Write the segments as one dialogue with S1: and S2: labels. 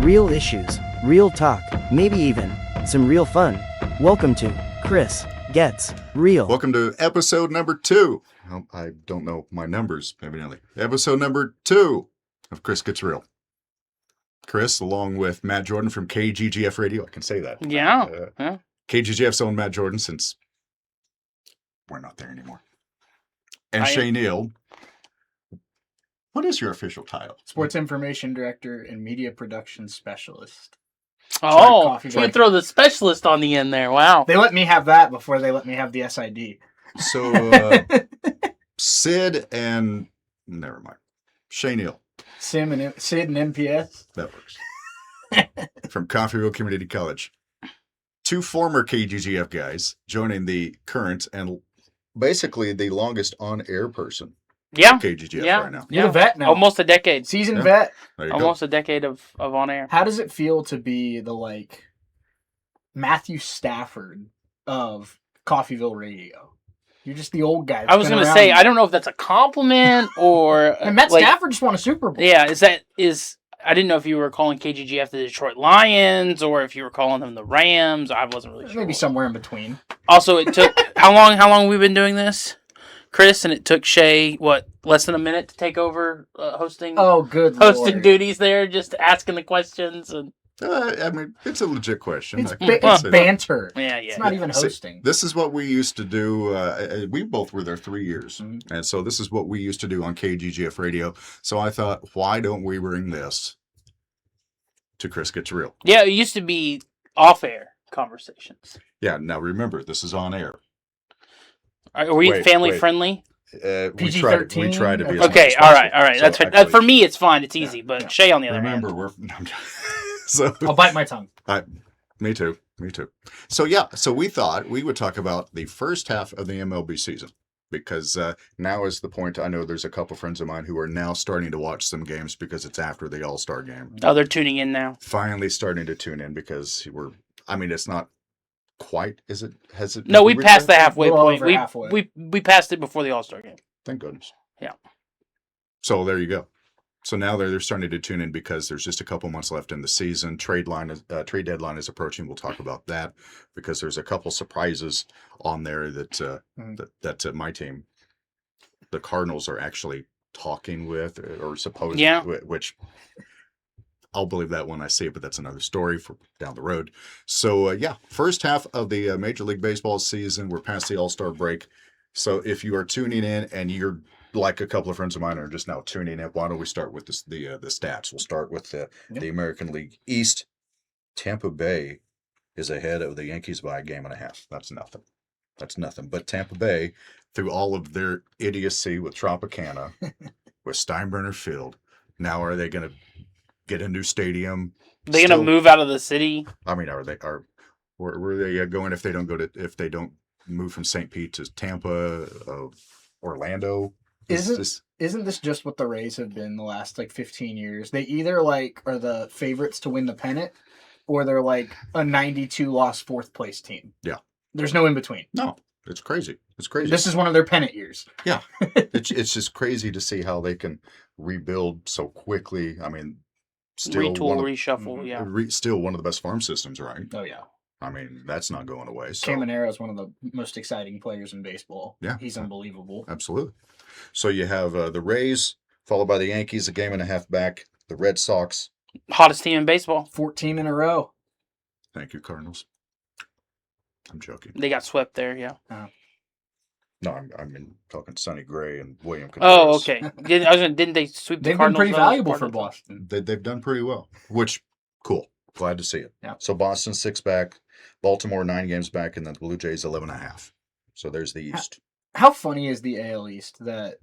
S1: Real issues, real talk, maybe even some real fun. Welcome to Chris Gets Real.
S2: Welcome to episode number 2. I don't know my numbers, evidently. Episode number 2 of Chris Gets Real. Chris, along with Matt Jordan from KGGF Radio. I can say that.
S3: Yeah.
S2: KGGF's own Matt Jordan, since we're not there anymore. And Shea, Neal. What is your official title?
S4: Sports Information Director and Media Production Specialist.
S3: Oh, you throw the specialist on the end there. Wow.
S4: They let me have that before they let me have the SID.
S2: So, Sid and... Never mind. Shea, Neal.
S4: Sid and MPS.
S2: That works. From Coffeyville Community College. 2 former KGGF guys joining the current and basically the longest on-air person.
S3: Yeah.
S2: KGGF right now.
S4: You're a vet now.
S3: Almost a decade.
S4: Seasoned vet.
S3: Almost a decade of on air.
S4: How does it feel to be the, Matthew Stafford of Coffeyville Radio? You're just the old guy.
S3: I was going to say, I don't know if that's a compliment or...
S4: And Matt Stafford just won a Super Bowl.
S3: Yeah, I didn't know if you were calling KGGF the Detroit Lions or if you were calling them the Rams. I wasn't really sure.
S4: Maybe somewhere in between.
S3: Also, it took... How long have we been doing this, Chris? And it took Shea, less than a minute to take over hosting?
S4: Oh, good
S3: hosting
S4: Lord.
S3: duties there, just asking the questions. And
S2: it's a legit question.
S4: It's banter.
S3: Yeah.
S4: It's not even hosting.
S2: This is what we used to do. We both were there 3 years.
S4: Mm-hmm.
S2: And so this is what we used to do on KGGF Radio. So I thought, why don't we bring this to Chris Gets Real?
S3: Yeah, it used to be off-air conversations.
S2: Yeah, now remember, this is on air.
S3: Are we family friendly?
S4: PG-13?
S2: We try to be.
S3: Okay, all right. That's right. For me, it's fine. It's easy. But Shea, on the other hand.
S2: Remember, so
S4: I'll bite my tongue.
S2: Me too. So we thought we would talk about the first half of the MLB season because now is the point. I know there's a couple friends of mine who are now starting to watch some games because it's after the All-Star game.
S3: Oh, they're tuning in now.
S2: Finally starting to tune in because it's not quite. Is it? Has it?
S3: No, we passed the halfway point.
S4: Halfway.
S3: We passed it before the All-Star game.
S2: Thank goodness.
S3: Yeah.
S2: So there you go. So now they're starting to tune in because there's just a couple months left in the season. Trade deadline is approaching. We'll talk about that because there's a couple surprises on there that my team, the Cardinals, are actually talking with or supposed to, which I'll believe that when I see it, but that's another story for down the road. So first half of the Major League Baseball season. We're past the All-Star break. So if you are tuning in and you're like a couple of friends of mine are just now tuning in, why don't we start with the stats? We'll start with the American League East. Tampa Bay is ahead of the Yankees by a game and a half. That's nothing. But Tampa Bay, through all of their idiocy with Tropicana, with Steinbrenner Field, now are they going to get a new stadium?
S3: They're going to move out of the city?
S2: I mean, where are they going if they don't move from St. Pete to Tampa, Orlando?
S4: Isn't this just what the Rays have been the last 15 years? They either are the favorites to win the pennant, or they're a 92 loss 4th place team.
S2: Yeah,
S4: there's no in between.
S2: No, it's crazy.
S4: This is one of their pennant years.
S2: Yeah, it's just crazy to see how they can rebuild so quickly. I mean, still
S3: reshuffle. Yeah,
S2: still one of the best farm systems, right?
S4: Oh yeah.
S2: I mean, that's not going away. So.
S4: Caminero is one of the most exciting players in baseball.
S2: Yeah.
S4: He's unbelievable.
S2: Absolutely. So you have the Rays, followed by the Yankees, a game and a half back. The Red Sox.
S3: Hottest team in baseball.
S4: 14 in a row.
S2: Thank you, Cardinals. I'm joking.
S3: They got swept there, yeah.
S2: No, I'm talking Sonny Gray and William Contreras.
S3: Oh, okay. Didn't they sweep the Cardinals?
S4: They've been pretty valuable for Boston.
S2: They've done pretty well, which, cool. Glad to see it.
S4: Yeah.
S2: So Boston 6 back, Baltimore 9 games back, and then the Blue Jays 11.5. So there's the East.
S4: How funny is the AL East that,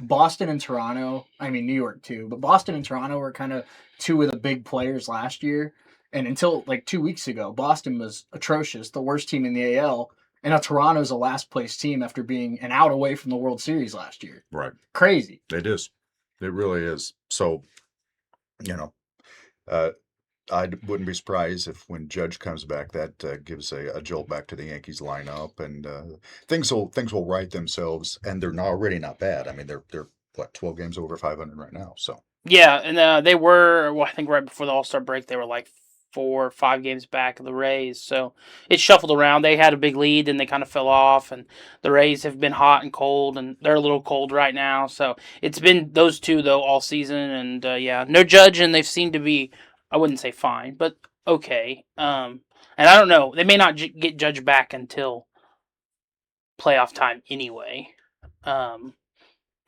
S4: Boston and Toronto, New York too, but Boston and Toronto were kind of 2 of the big players last year. And until 2 weeks ago, Boston was atrocious, the worst team in the AL. And now Toronto's a last place team after being an out away from the World Series last year.
S2: Right.
S4: Crazy.
S2: It is. It really is. So, I wouldn't be surprised if when Judge comes back, that gives a jolt back to the Yankees lineup, and things will right themselves. And they're already not bad. I mean, they're 12 games over 500 right now. So
S3: Yeah, and they were, well, I think right before the All-Star break, they were like 4 or 5 games back of the Rays. So it shuffled around. They had a big lead, and they kind of fell off. And the Rays have been hot and cold, and they're a little cold right now. So it's been those two, though, all season. And, yeah, no Judge, and they've seemed to be, I wouldn't say fine, but okay. And I don't know. They may not get Judge back until playoff time anyway.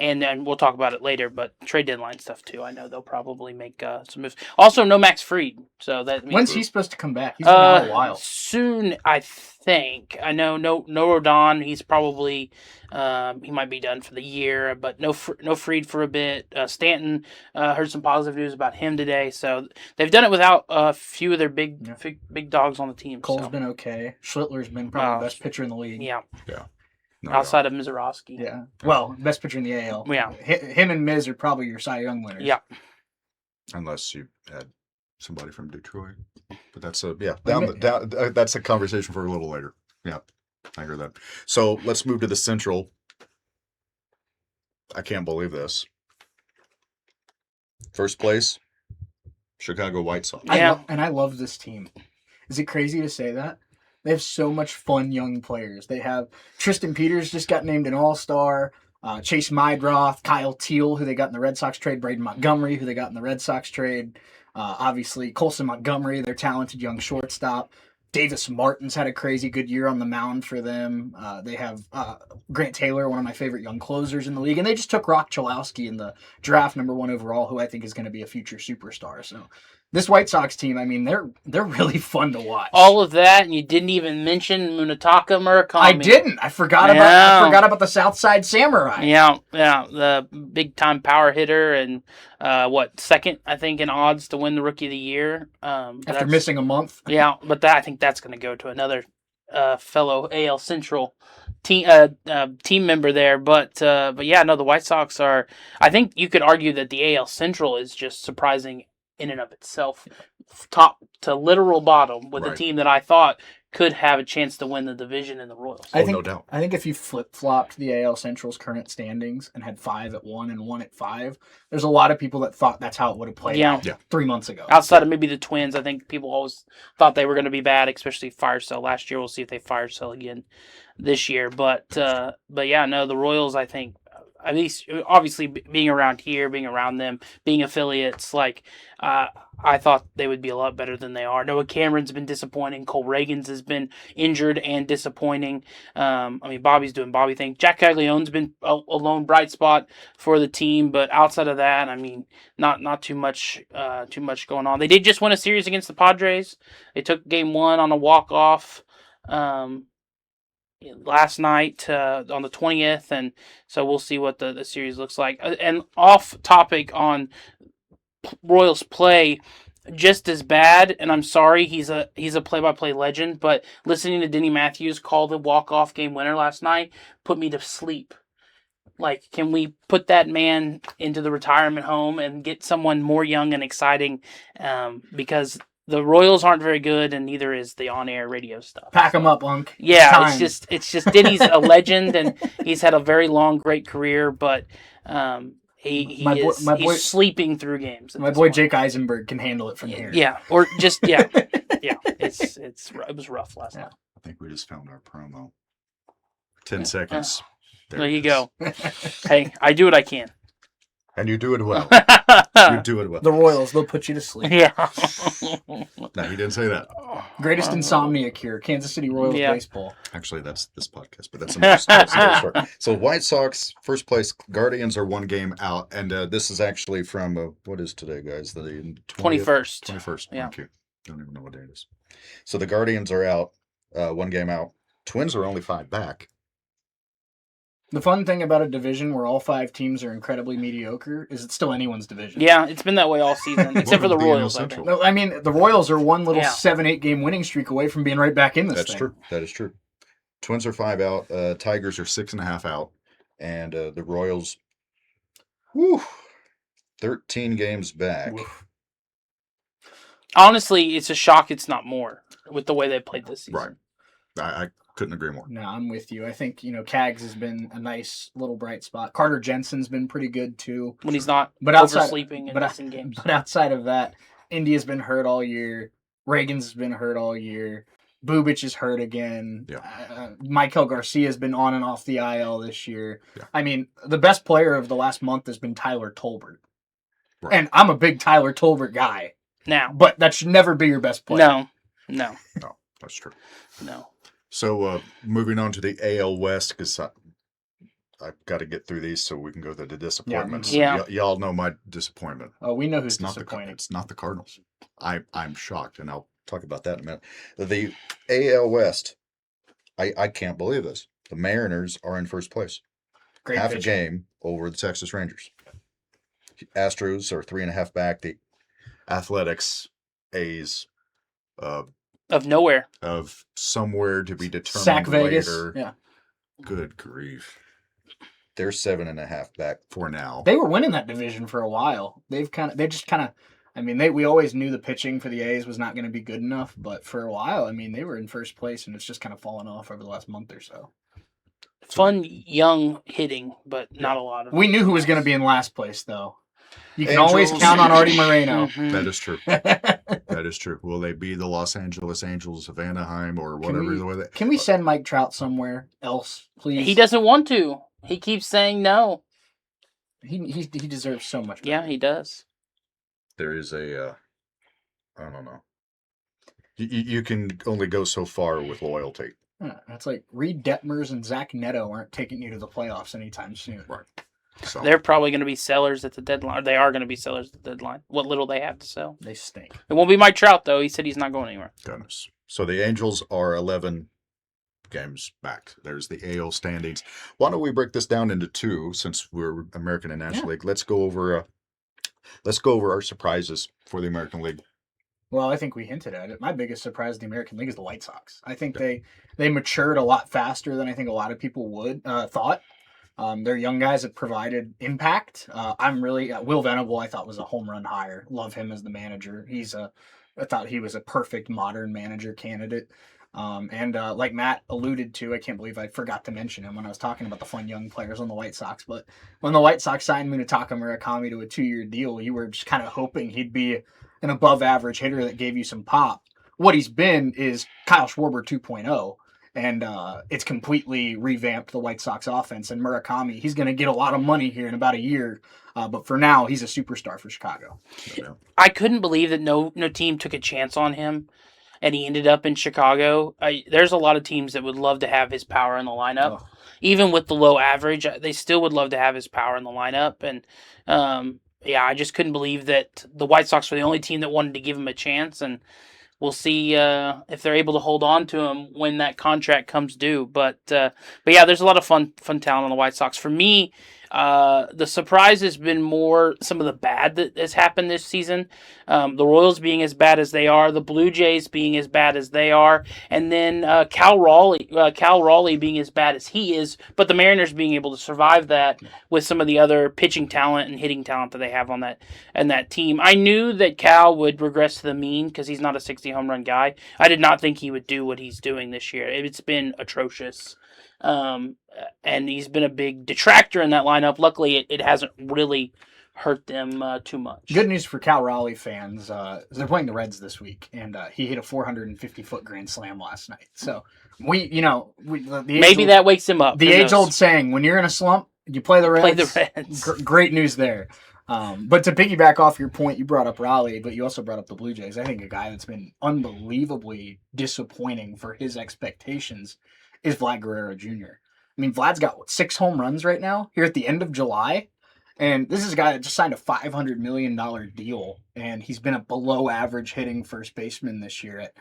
S3: And then we'll talk about it later, but trade deadline stuff too. I know they'll probably make some moves. Also, no Max Fried, so that means
S4: When's he supposed to come back? He's been out a while.
S3: Soon, I think. I know no Rodon. He's probably he might be done for the year, but no Fried for a bit. Stanton, heard some positive news about him today, so they've done it without a few of their big dogs on the team.
S4: Cole's been okay. Schlittler's been probably the best pitcher in the league.
S3: Yeah.
S2: No
S3: outside of Mizorowski.
S4: Yeah. Well, best pitcher in the AL.
S3: Yeah.
S4: Him and Miz are probably your Cy Young winners.
S3: Yeah.
S2: Unless you had somebody from Detroit. But that's that's a conversation for a little later. Yeah. I hear that. So let's move to the Central. I can't believe this. First place, Chicago White Sox.
S3: Yeah.
S4: I love this team. Is it crazy to say that? They have so much fun young players. They have Tristan Peters just got named an All-Star. Chase Mydroth, Kyle Teal, who they got in the Red Sox trade, Braden Montgomery, who they got in the Red Sox trade. Obviously, Colson Montgomery, their talented young shortstop. Davis Martin's had a crazy good year on the mound for them. They have Grant Taylor, one of my favorite young closers in the league. And they just took Rock Chalowski in the draft, #1 overall, who I think is going to be a future superstar. So this White Sox team, I mean, they're really fun to watch.
S3: All of that, and you didn't even mention Munetaka Murakami.
S4: I didn't. I forgot about the Southside Samurai.
S3: Yeah, the big time power hitter, and second, I think, in odds to win the Rookie of the Year.
S4: After missing a month.
S3: Yeah, but I think that's going to go to another fellow AL Central team member there. But yeah, no, the White Sox are. I think you could argue that the AL Central is just surprising in and of itself, top to literal bottom, with a team that I thought could have a chance to win the division in the Royals.
S2: No doubt.
S4: I think if you flip-flopped the AL Central's current standings and had 5 at 1 and 1 at 5, there's a lot of people that thought that's how it would have played out 3 months ago.
S3: Outside of maybe the Twins, I think people always thought they were going to be bad, especially fire sale last year. We'll see if they fire sale again this year. But yeah, no, the Royals, I think, at least obviously being around here, being around them, being affiliates, like I thought they would be a lot better than they are. Noah Cameron's been disappointing. Cole Reagans has been injured and disappointing. I mean, Bobby's doing Bobby things. Jack Caglione's been a lone bright spot for the team, but outside of that, I mean, not too much going on. They did just win a series against the Padres. They took Game 1 on a walk-off last night on the 20th, and so we'll see what the series looks like. And off topic on Royals play, just as bad, and I'm sorry, he's a play-by-play legend, but listening to Denny Matthews call the walk-off game winner last night put me to sleep. Like, can we put that man into the retirement home and get someone more young and exciting? Because the Royals aren't very good, and neither is the on-air radio stuff.
S4: Pack them up, Unk.
S3: Yeah, it's just Denny's a legend, and he's had a very long, great career, but he's sleeping through games.
S4: My boy Jake Eisenberg can handle it from here.
S3: Yeah, or just yeah. It was rough last night.
S2: I think we just found our promo. 10 seconds.
S3: There you go. Hey, I do what I can.
S2: And you do it well. You do it well.
S4: The Royals, they'll put you to sleep.
S3: Yeah.
S2: No, he didn't say that.
S4: Greatest insomnia cure, Kansas City Royals baseball.
S2: Actually, that's this podcast, but that's another story. So White Sox, first place. Guardians are 1 game out. And this is actually from, what is today, guys? The
S3: 21st.
S2: 21st.
S3: Yeah.
S2: Thank you. Don't even know what day it is. So the Guardians are out, 1 game out. Twins are only 5 back.
S4: The fun thing about a division where all 5 teams are incredibly mediocre is it's still anyone's division.
S3: Yeah, it's been that way all season, except for the Royals.
S4: No, I mean, the Royals are one little 7-8 game winning streak away from being right back in this thing.
S2: That's true. That is true. Twins are 5 out. Tigers are 6.5 out. And the Royals, 13 games back.
S4: Oof.
S3: Honestly, it's a shock it's not more with the way they played this season.
S2: Right. I Couldn't agree more.
S4: No, I'm with you. I think, Cags has been a nice little bright spot. Carter Jensen's been pretty good too.
S3: When he's not
S4: But outside,
S3: oversleeping and missing games.
S4: but outside of that, India's been hurt all year. Reagan's been hurt all year. Bubic is hurt again.
S2: Yeah.
S4: Michael Garcia's been on and off the IL this year.
S2: Yeah.
S4: I mean, the best player of the last month has been Tyler Tolbert.
S2: Right.
S4: And I'm a big Tyler Tolbert guy.
S3: Now.
S4: But that should never be your best player.
S3: No.
S2: No, that's true.
S3: No.
S2: So moving on to the AL West, because I've got to get through these so we can go to the disappointments.
S3: Yeah.
S2: Y'all know my disappointment.
S4: Oh, we know who's
S2: It's not
S4: disappointing.
S2: it's not the Cardinals. I'm shocked, and I'll talk about that in a minute. The AL West, I can't believe this. The Mariners are in first place.
S4: Great
S2: Half
S4: pitching.
S2: a game over the Texas Rangers. Astros are 3.5 back. The Athletics, A's,
S3: Of nowhere.
S2: of somewhere to be determined
S4: Sac Vegas.
S2: later.
S4: Yeah.
S2: Good grief. They're 7.5 back for now.
S4: They were winning that division for a while. We always knew the pitching for the A's was not going to be good enough, but for a while, they were in first place and it's just kind of fallen off over the last month or so.
S3: Fun, young hitting, but not a lot of
S4: We knew who was going to be in last place, though. You can
S2: Angels.
S4: always count on Artie Moreno.
S3: Mhm.
S2: That is true. That is true. Will they be the Los Angeles Angels of Anaheim or whatever the way that?
S4: Can we send Mike Trout somewhere else, please?
S3: He doesn't want to. He keeps saying no.
S4: He deserves so much better.
S3: Yeah, he does.
S2: There is I don't know. You can only go so far with loyalty.
S4: Yeah, it's like Reed Detmers and Zach Neto aren't taking you to the playoffs anytime soon.
S2: Right. So
S3: They're probably going to be sellers at the deadline. Or they are going to be sellers at the deadline. What little they have to sell.
S4: They stink.
S3: It won't be Mike Trout, though. He said he's not going anywhere.
S2: goodness. So the Angels are 11 games back. There's the AL standings. Why don't we break this down into two since we're American and National League? Let's go over our surprises for the American League.
S4: Well, I think we hinted at it. My biggest surprise in the American League is the White Sox. I think they matured a lot faster than I think a lot of people would thought. Their young guys have provided impact. I'm really Will Venable. I thought was a home run hire. Love him as the manager. I thought he was a perfect modern manager candidate. And like Matt alluded to, I can't believe I forgot to mention him when I was talking about the fun young players on the White Sox. But when the White Sox signed Munetaka Murakami to a 2-year deal, you were just kind of hoping he'd be an above-average hitter that gave you some pop. What he's been is Kyle Schwarber 2.0, and it's completely revamped the White Sox offense. And Murakami, he's going to get a lot of money here in about a year, but for now, he's a superstar for Chicago.
S3: I couldn't believe that no team took a chance on him, and he ended up in Chicago. There's a lot of teams that would love to have his power in the lineup.
S4: Oh.
S3: Even with the low average, they still would love to have his power in the lineup. And I just couldn't believe that the White Sox were the only team that wanted to give him a chance. And we'll see if they're able to hold on to him when that contract comes due. But yeah, there's a lot of fun talent on the White Sox. For me, the surprise has been more some of the bad that has happened this season. The Royals being as bad as they are, the Blue Jays being as bad as they are, and then Cal Raleigh being as bad as he is, but the Mariners being able to survive that with some of the other pitching talent and hitting talent that they have on that team. I knew that Cal would regress to the mean because he's not a 60 home run guy. I did not think he would do what he's doing this year. It's been atrocious. And he's been a big detractor in that lineup. Luckily, it hasn't really hurt them too much.
S4: Good news for Cal Raleigh fans. They're playing the Reds this week, and he hit a 450-foot grand slam last night. So maybe
S3: that wakes him up.
S4: The age-old saying, when you're in a slump, you play the Reds.
S3: Play the Reds.
S4: Great news there. But to piggyback off your point, you brought up Raleigh, but you also brought up the Blue Jays. I think a guy that's been unbelievably disappointing for his expectations is Vlad Guerrero Jr. I mean, Vlad's got 6 home runs right now here at the end of July. And this is a guy that just signed a $500 million deal. And he's been a below average hitting first baseman this year at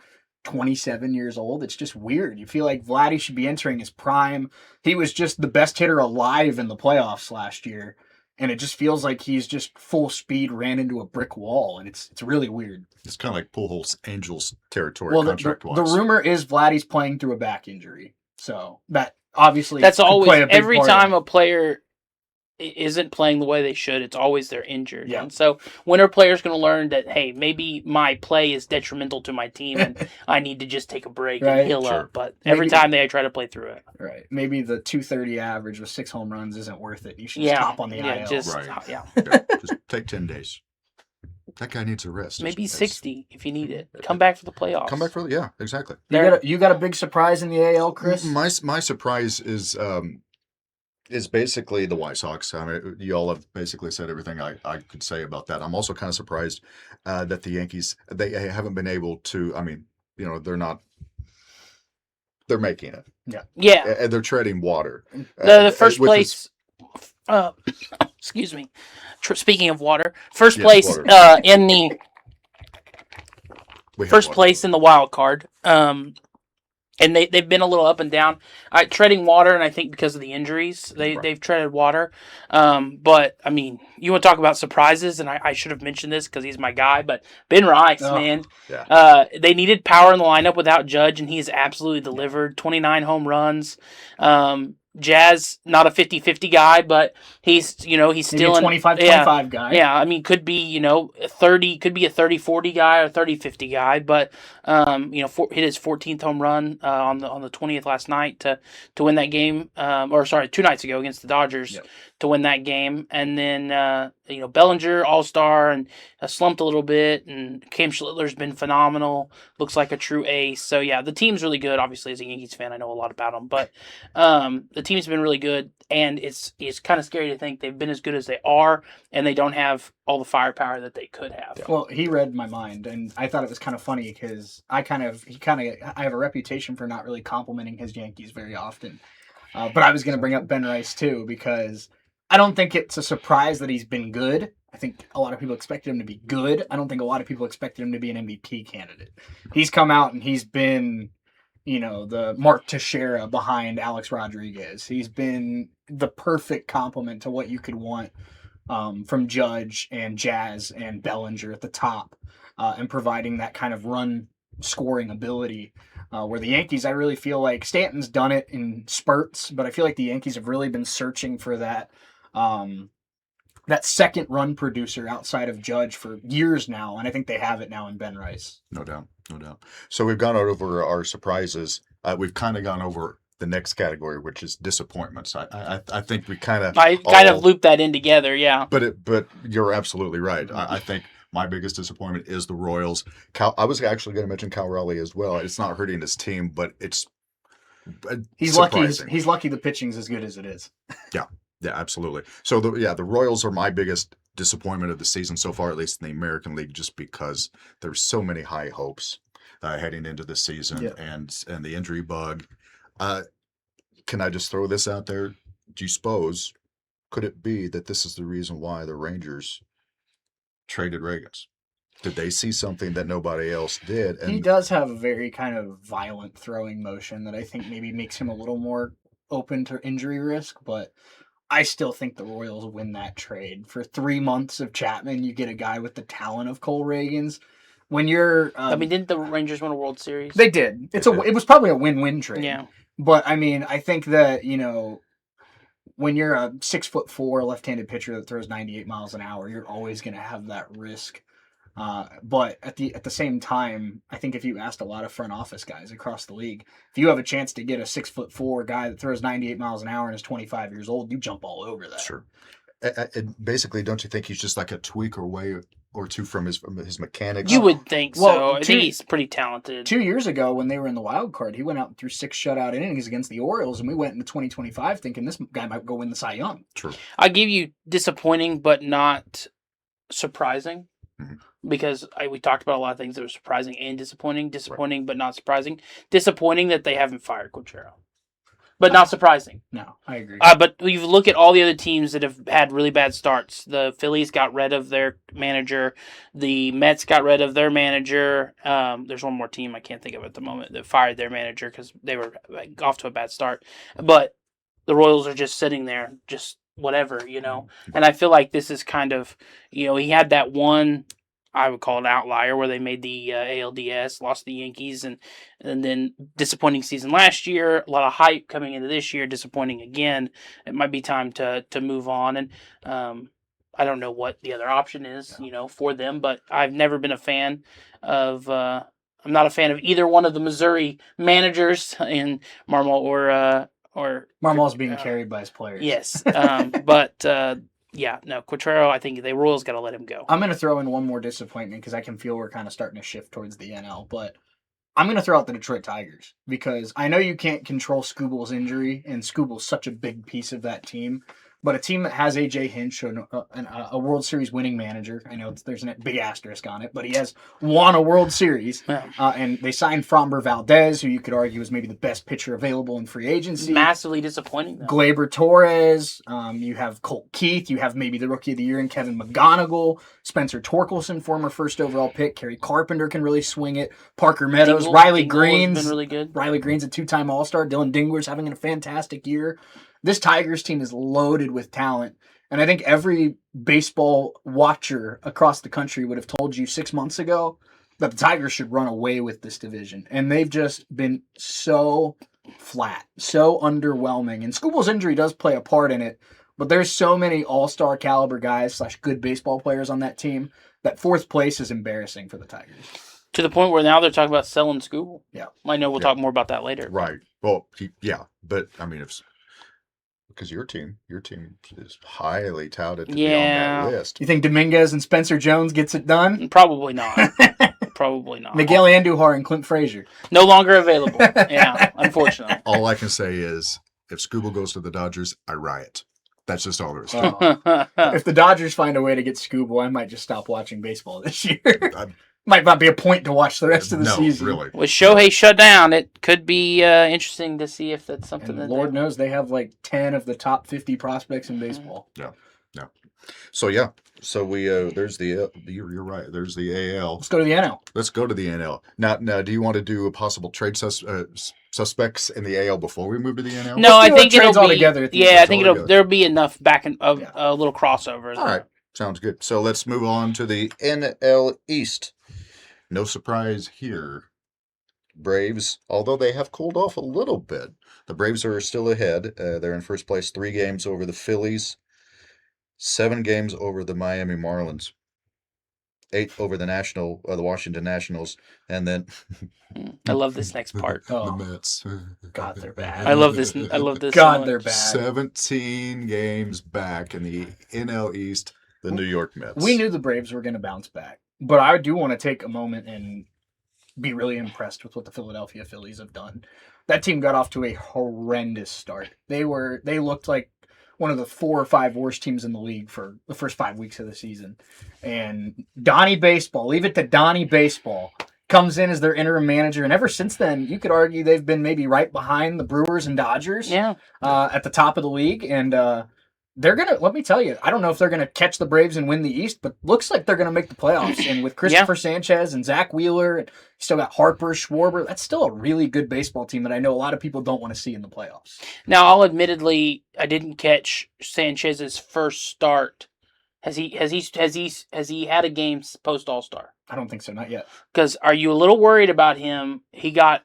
S4: 27 years old. It's just weird. You feel like Vladdy should be entering his prime. He was just the best hitter alive in the playoffs last year. And it just feels like he's just full speed ran into a brick wall. And it's really weird.
S2: It's kind of like Pujols Angels territory
S4: Well,
S2: contract-wise.
S4: the rumor is Vladdy's playing through a back injury. So that obviously
S3: that's
S4: could
S3: always
S4: play a big
S3: every
S4: part
S3: time
S4: of
S3: a player isn't playing the way they should, it's always they're injured.
S4: Yeah.
S3: And so when are players going to learn that, hey, maybe my play is detrimental to my team and I need to just take a break and
S4: Right.
S3: heal
S2: Sure.
S3: up? But every
S4: Maybe-
S3: time they try to play through it.
S4: Right. Maybe the 230 average with 6 home runs isn't worth it. You should
S3: Yeah.
S4: stop on the
S3: Yeah,
S4: IL.
S3: just,
S2: Right.
S3: yeah.
S2: Yeah, just take 10 days. That guy needs a rest.
S3: Maybe
S2: It's-
S3: 60 if you need it. Come back for the playoffs.
S2: Come back for yeah, exactly.
S4: You got a big surprise in the AL, Chris?
S2: My surprise is basically the White Sox. I mean, you all have basically said everything I could say about that. I'm also kind of surprised that the Yankees they haven't been able to. I mean, they're making it.
S3: Yeah.
S2: And they're treading water.
S3: The first
S2: which
S3: place. Excuse me. Speaking of water, first
S2: Yes,
S3: place
S2: water.
S3: in the
S2: we have
S3: first
S2: water.
S3: place in the wild card. And they've been a little up and down. Treading water, and I think because of the injuries, they've treaded water. But I mean, you want to talk about surprises, and I should have mentioned this because he's my guy. But Ben Rice, man, they needed power in the lineup without Judge, and he's absolutely delivered. 29 home runs. Jazz, not a 50-50 guy, but he's still
S4: a 25-25 guy.
S3: Yeah, I mean, could be, 30, could be a 30-40 guy or 30-50 guy, but, hit his 14th home run on the 20th last night to win that game, 2 nights ago against the Dodgers to win that game. And then, Bellinger, all-star, and slumped a little bit, and Cam Schlittler's been phenomenal, looks like a true ace. So, yeah, the team's really good. Obviously, as a Yankees fan, I know a lot about them, but the team's been really good, and it's kind of scary to think they've been as good as they are, and they don't have all the firepower that they could have.
S4: Well, he read my mind, and I thought it was kind of funny because I have a reputation for not really complimenting his Yankees very often. But I was going to bring up Ben Rice too, because I don't think it's a surprise that he's been good. I think a lot of people expected him to be good. I don't think a lot of people expected him to be an MVP candidate. He's come out and he's been, the Mark Teixeira behind Alex Rodriguez. He's been the perfect complement to what you could want from Judge and Jazz and Bellinger at the top, and providing that kind of run scoring ability. Where the Yankees, I really feel like Stanton's done it in spurts, but I feel like the Yankees have really been searching for that second run producer outside of Judge for years now, and I think they have it now in Ben Rice.
S2: No doubt. So we've gone over our surprises. We've kind of gone over the next category, which is disappointments. I think we kind of
S3: looped that in together, yeah.
S2: But you're absolutely right. I think my biggest disappointment is the Royals. I was actually going to mention Cal Raleigh as well. It's not hurting his team, but it's
S4: he's
S2: surprising.
S4: lucky. He's lucky the pitching's as good as it is.
S2: Yeah, absolutely. So the Royals are my biggest disappointment of the season so far, at least in the American League, just because there's so many high hopes heading into the season and the injury bug. Can I just throw this out there? Do you suppose, could it be that this is the reason why the Rangers traded Reagans? Did they see something that nobody else did? And
S4: he does have a very kind of violent throwing motion that I think maybe makes him a little more open to injury risk, but I still think the Royals win that trade. For 3 months of Chapman, you get a guy with the talent of Cole Reagans. When you're,
S3: didn't the Rangers win a World Series?
S4: They did. It was probably a win-win trade.
S3: Yeah.
S4: But I mean, I think that when you're a 6'4" left-handed pitcher that throws 98 miles an hour, you're always going to have that risk. But at the same time, I think if you asked a lot of front office guys across the league, if you have a chance to get a 6'4" guy that throws 98 miles an hour and is 25 years old, you jump all over that.
S2: Sure. And basically, don't you think he's just like a tweak or two from his mechanics?
S3: You would think so.
S4: Well,
S3: I think he's pretty talented.
S4: 2 years ago, when they were in the wild card, he went out and threw 6 shutout innings against the Orioles, and we went into 2025 thinking this guy might go win the Cy Young.
S2: True.
S3: I give you disappointing, but not surprising.
S2: Mm-hmm.
S3: Because we talked about a lot of things that were surprising and disappointing. Disappointing, but not surprising. Disappointing that they haven't fired Quintero. But not surprising.
S4: No, I agree.
S3: But you look at all the other teams that have had really bad starts. The Phillies got rid of their manager. The Mets got rid of their manager. There's one more team I can't think of at the moment that fired their manager because they were off to a bad start. But the Royals are just sitting there, just whatever, And I feel like this is kind of, he had that one I would call it an outlier where they made the ALDS, lost the Yankees, and then disappointing season last year. A lot of hype coming into this year, disappointing again. It might be time to move on. And I don't know what the other option is, for them. But I've never been a fan of. I'm not a fan of either one of the Missouri managers in Marmol or
S4: Marmol's being carried by his players.
S3: Yes, but. Yeah, no, Quatrero, I think the Royals got to let him go.
S4: I'm going to throw in one more disappointment because I can feel we're kind of starting to shift towards the NL, but I'm going to throw out the Detroit Tigers because I know you can't control Skubal's injury, and Skubal's such a big piece of that team. But a team that has A.J. Hinch, a World Series winning manager, I know there's a big asterisk on it, but he has won a World Series.
S3: Yeah.
S4: And they signed Framber Valdez, who you could argue is maybe the best pitcher available in free agency.
S3: Massively disappointing, though.
S4: Gleyber Torres, you have Colt Keith, you have maybe the Rookie of the Year in Kevin McGonigal, Spencer Torkelson, former first overall pick, Kerry Carpenter can really swing it, Parker Meadows, Riley Green's
S3: been really good.
S4: Riley Green's a two-time All-Star, Dylan Dingler's having a fantastic year. This Tigers team is loaded with talent, and I think every baseball watcher across the country would have told you 6 months ago that the Tigers should run away with this division, and they've just been so flat, so underwhelming, and Skubal's injury does play a part in it, but there's so many all-star caliber guys / good baseball players on that team that fourth place is embarrassing for the Tigers.
S3: To the point where now they're talking about selling Skubal.
S4: Yeah.
S3: I know we'll talk more about that later.
S2: Right. Well, but I mean, because your team is highly touted to be on that list.
S4: You think Dominguez and Spencer Jones gets it done?
S3: Probably not. Probably not.
S4: Miguel Andujar and Clint Frazier.
S3: No longer available. Yeah, unfortunately.
S2: All I can say is, if Skubal goes to the Dodgers, I riot. That's just all there is.
S4: If the Dodgers find a way to get Skubal, I might just stop watching baseball this year. Might not be a point to watch the rest of the season.
S2: Really.
S3: With Shohei shut down, it could be interesting to see if that's something
S4: and
S3: that
S4: Lord knows they have like 10 of the top 50 prospects in baseball.
S2: Yeah. So we there's the you're right. There's the AL.
S4: Let's go to the NL.
S2: Let's go to the NL. Now, do you want to do a possible trade suspects in the AL before we move to the NL?
S3: No, I think it'll
S4: all
S3: be
S4: together.
S3: I think there'll be enough a little crossover.
S2: All right, sounds good. So let's move on to the NL East. No surprise here. Braves, although they have cooled off a little bit, the Braves are still ahead. They're in first place, 3 games over the Phillies, 7 games over the Miami Marlins, 8 over the Washington Nationals, and then
S3: I love this next part.
S2: the Mets.
S4: God, they're bad.
S3: I love this.
S4: God, they're bad.
S2: 17 games back in the NL East, the New York Mets.
S4: We knew the Braves were going to bounce back, but I do want to take a moment and be really impressed with what the Philadelphia Phillies have done. That team got off to a horrendous start. They looked like one of the 4 or 5 worst teams in the league for the first 5 weeks of the season. And Donnie Baseball, leave it to Donnie Baseball, comes in as their interim manager. And ever since then, you could argue they've been maybe right behind the Brewers and Dodgers at the top of the league. And they're going to, let me tell you, I don't know if they're going to catch the Braves and win the East, but looks like they're going to make the playoffs. And with Christopher Sanchez and Zach Wheeler, and still got Harper, Schwarber, that's still a really good baseball team that I know a lot of people don't want to see in the playoffs.
S3: Now, I'll admittedly, I didn't catch Sanchez's first start. Has he had a game post All-Star?
S4: I don't think so, not yet.
S3: Because are you a little worried about him? He got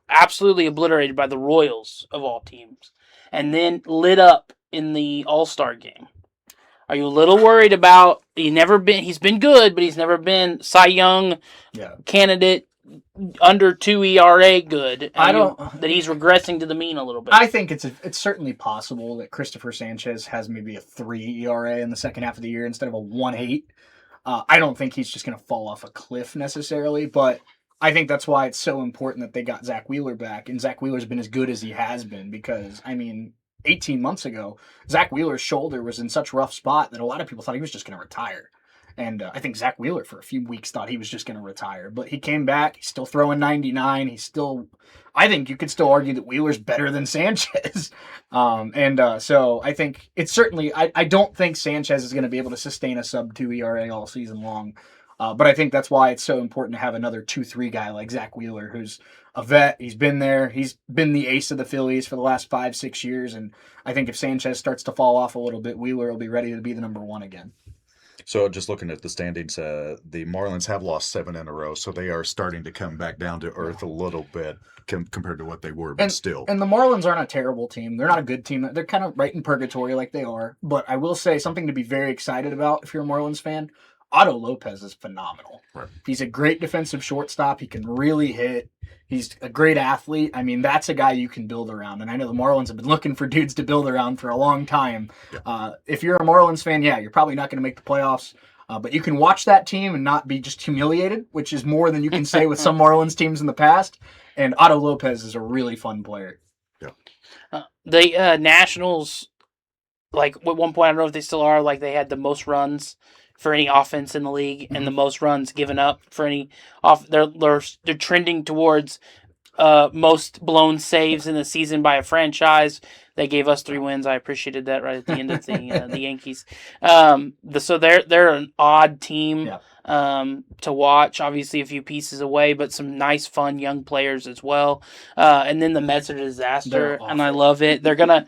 S3: absolutely obliterated by the Royals of all teams, and then lit up in the All-Star game. Are you a little worried about he's been good, but he's never been Cy Young candidate, under 2 ERA good. That he's regressing to the mean a little bit.
S4: I think it's certainly possible that Christopher Sanchez has maybe a 3 ERA in the second half of the year instead of a 1.8. I don't think he's just going to fall off a cliff necessarily, but I think that's why it's so important that they got Zach Wheeler back, and Zach Wheeler's been as good as he has been because, 18 months ago, Zach Wheeler's shoulder was in such a rough spot that a lot of people thought he was just going to retire. And I think Zach Wheeler for a few weeks thought he was just going to retire. But he came back. He's still throwing 99. I think you could still argue that Wheeler's better than Sanchez. So I think it's certainly, I don't think Sanchez is going to be able to sustain a sub-2 ERA all season long. But I think that's why it's so important to have another 2-3 guy like Zach Wheeler, who's a vet. He's been there. He's been the ace of the Phillies for the last 5-6 years. And I think if Sanchez starts to fall off a little bit, Wheeler will be ready to be the number 1 again.
S2: So just looking at the standings, the Marlins have lost 7 in a row, so they are starting to come back down to earth a little bit compared to what they were, but still.
S4: And the Marlins aren't a terrible team. They're not a good team. They're kind of right in purgatory like they are. But I will say something to be very excited about if you're a Marlins fan. Otto Lopez is phenomenal.
S2: Right.
S4: He's a great defensive shortstop. He can really hit. He's a great athlete. I mean, that's a guy you can build around. And I know the Marlins have been looking for dudes to build around for a long time.
S2: Yeah.
S4: If you're a Marlins fan, yeah, you're probably not going to make the playoffs. But you can watch that team and not be just humiliated, which is more than you can say with some Marlins teams in the past. And Otto Lopez is a really fun player.
S2: Yeah.
S3: The Nationals, like at one point, I don't know if they still are, like they had the most runs for any offense in the league and the most runs given up for any off. They're trending towards most blown saves in the season by a franchise. They gave us 3 wins. I appreciated that right at the end of the Yankees. So they're an odd team to watch. Obviously, a few pieces away, but some nice, fun young players as well. And then the Mets are a disaster, and I love it. They're gonna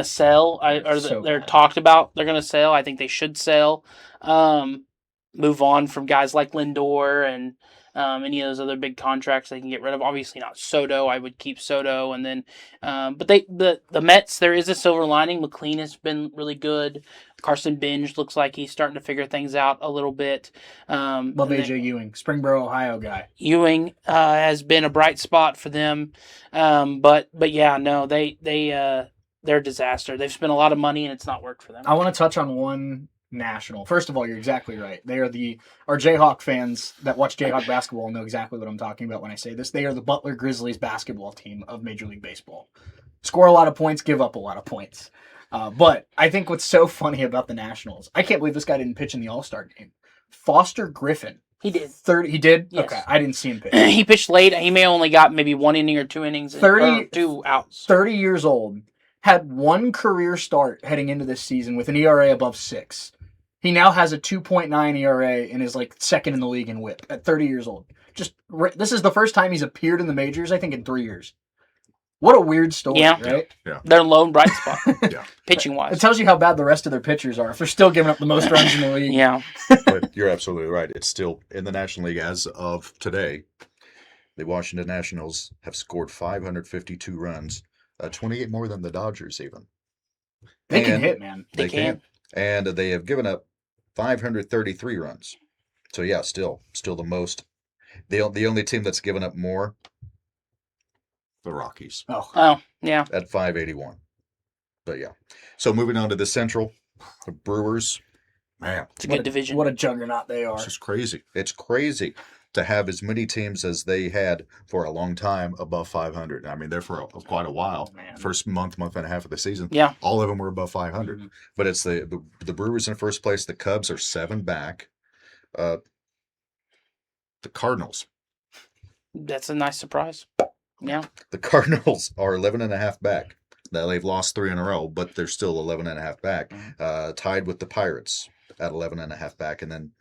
S3: sell. They're talked about. They're gonna sell. I think they should sell. Move on from guys like Lindor and any of those other big contracts they can get rid of. Obviously not Soto. I would keep Soto, and then, but the Mets, there is a silver lining. McLean has been really good. Carson Binge looks like he's starting to figure things out a little bit.
S4: Love AJ Ewing, Springboro, Ohio guy.
S3: Ewing has been a bright spot for them, but yeah, no, they're a disaster. They've spent a lot of money and it's not worked for them.
S4: I want to touch on one national. First of all, you're exactly right. They are our Jayhawk fans that watch Jayhawk basketball know exactly what I'm talking about when I say this. They are the Butler Grizzlies basketball team of Major League Baseball. Score a lot of points, give up a lot of points. But I think what's so funny about the Nationals, I can't believe this guy didn't pitch in the All-Star game. Foster Griffin.
S3: He did.
S4: He did?
S3: Yes.
S4: Okay, I didn't see him pitch.
S3: He pitched late. He may have only got maybe 1 inning or 2 innings. 2 outs.
S4: 30 years old. Had 1 career start heading into this season with an ERA above 6. He now has a 2.9 ERA and is like second in the league in WHIP at 30 years old. This is the first time he's appeared in the majors, I think, in 3 years. What a weird story, right?
S2: Yeah.
S3: Their lone bright spot,
S2: Yeah.
S3: pitching-wise.
S4: It tells you how bad the rest of their pitchers are if they're still giving up the most runs in the league.
S3: Yeah.
S2: But you're absolutely right. It's still in the National League as of today. The Washington Nationals have scored 552 runs, 28 more than the Dodgers even.
S4: They can hit, man.
S2: They can. And they have given up 533 runs. So yeah, still the most. The only team that's given up more, the Rockies.
S3: Oh, yeah.
S2: At 581. But yeah. So moving on to the Central, the Brewers. Man,
S3: It's a good division.
S4: What a juggernaut they are.
S2: it's just crazy. It's crazy to have as many teams as they had for a long time above 500. I mean, they're for quite a while.
S4: Man.
S2: First month and a half of the season.
S3: Yeah.
S2: All of them were above 500.
S4: Mhm.
S2: But it's the Brewers in first place. The Cubs are 7 back. The Cardinals.
S3: That's a nice surprise. Yeah.
S2: The Cardinals are 11 and a half back. Now they've lost 3 in a row, but they're still 11 and a half back. Tied with the Pirates at 11 and a half back. And then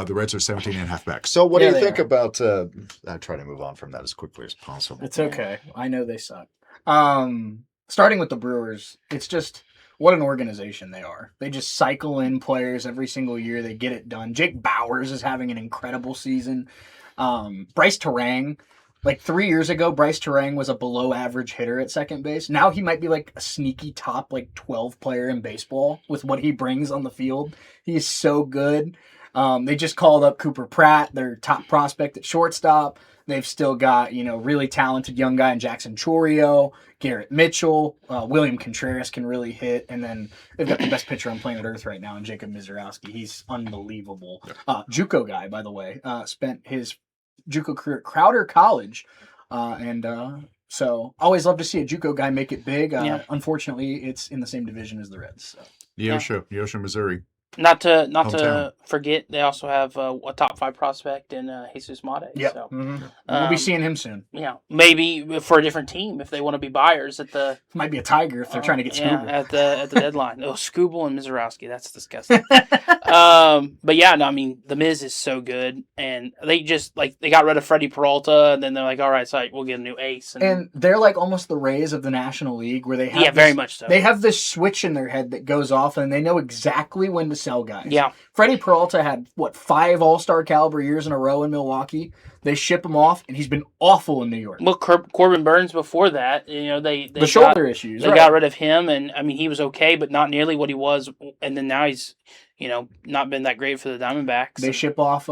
S2: the Reds are 17 and a half back. So what do you think about I try to move on from that as quickly as possible.
S4: It's okay. I know they suck. Starting with the Brewers, it's just what an organization they are. They just cycle in players every single year. They get it done. Jake Bauers is having an incredible season. Bryce Terang, like 3 years ago, Bryce Terang was a below average hitter at second base. Now he might be like a sneaky top like 12 player in baseball with what he brings on the field. He is so good. They just called up Cooper Pratt, their top prospect at shortstop. They've still got, really talented young guy in Jackson Chorio, Garrett Mitchell, William Contreras can really hit, and then they've got the best pitcher on planet Earth right now in Jacob Mizorowski. He's unbelievable. JUCO guy, by the way, spent his JUCO career at Crowder College, so always love to see a JUCO guy make it big. Unfortunately, it's in the same division as the Reds. So.
S2: Neosho, Missouri.
S3: Not to forget, they also have a top 5 prospect in Jesus Mate.
S4: Yeah,
S3: So,
S4: we'll be seeing him soon.
S3: Yeah, maybe for a different team if they want to be buyers at the.
S4: Might be a Tiger if they're trying to get Scooble.
S3: At the deadline. Oh, Scooble and Mizorowski, that's disgusting. But yeah, no, I mean, the Miz is so good, and they just they got rid of Freddie Peralta, and then they're like, all right, so we'll get a new ace,
S4: And they're like almost the Rays of the National League, where they have
S3: very much so.
S4: They have this switch in their head that goes off, and they know exactly when to sell guys.
S3: Yeah,
S4: Freddie Peralta had 5 All-Star caliber years in a row in Milwaukee. They ship him off, and he's been awful in New York.
S3: Well, Corbin Burns before that, they
S4: the shoulder issues.
S3: They got rid of him, and I mean he was okay, but not nearly what he was. And then now he's not been that great for the Diamondbacks.
S4: They ship off.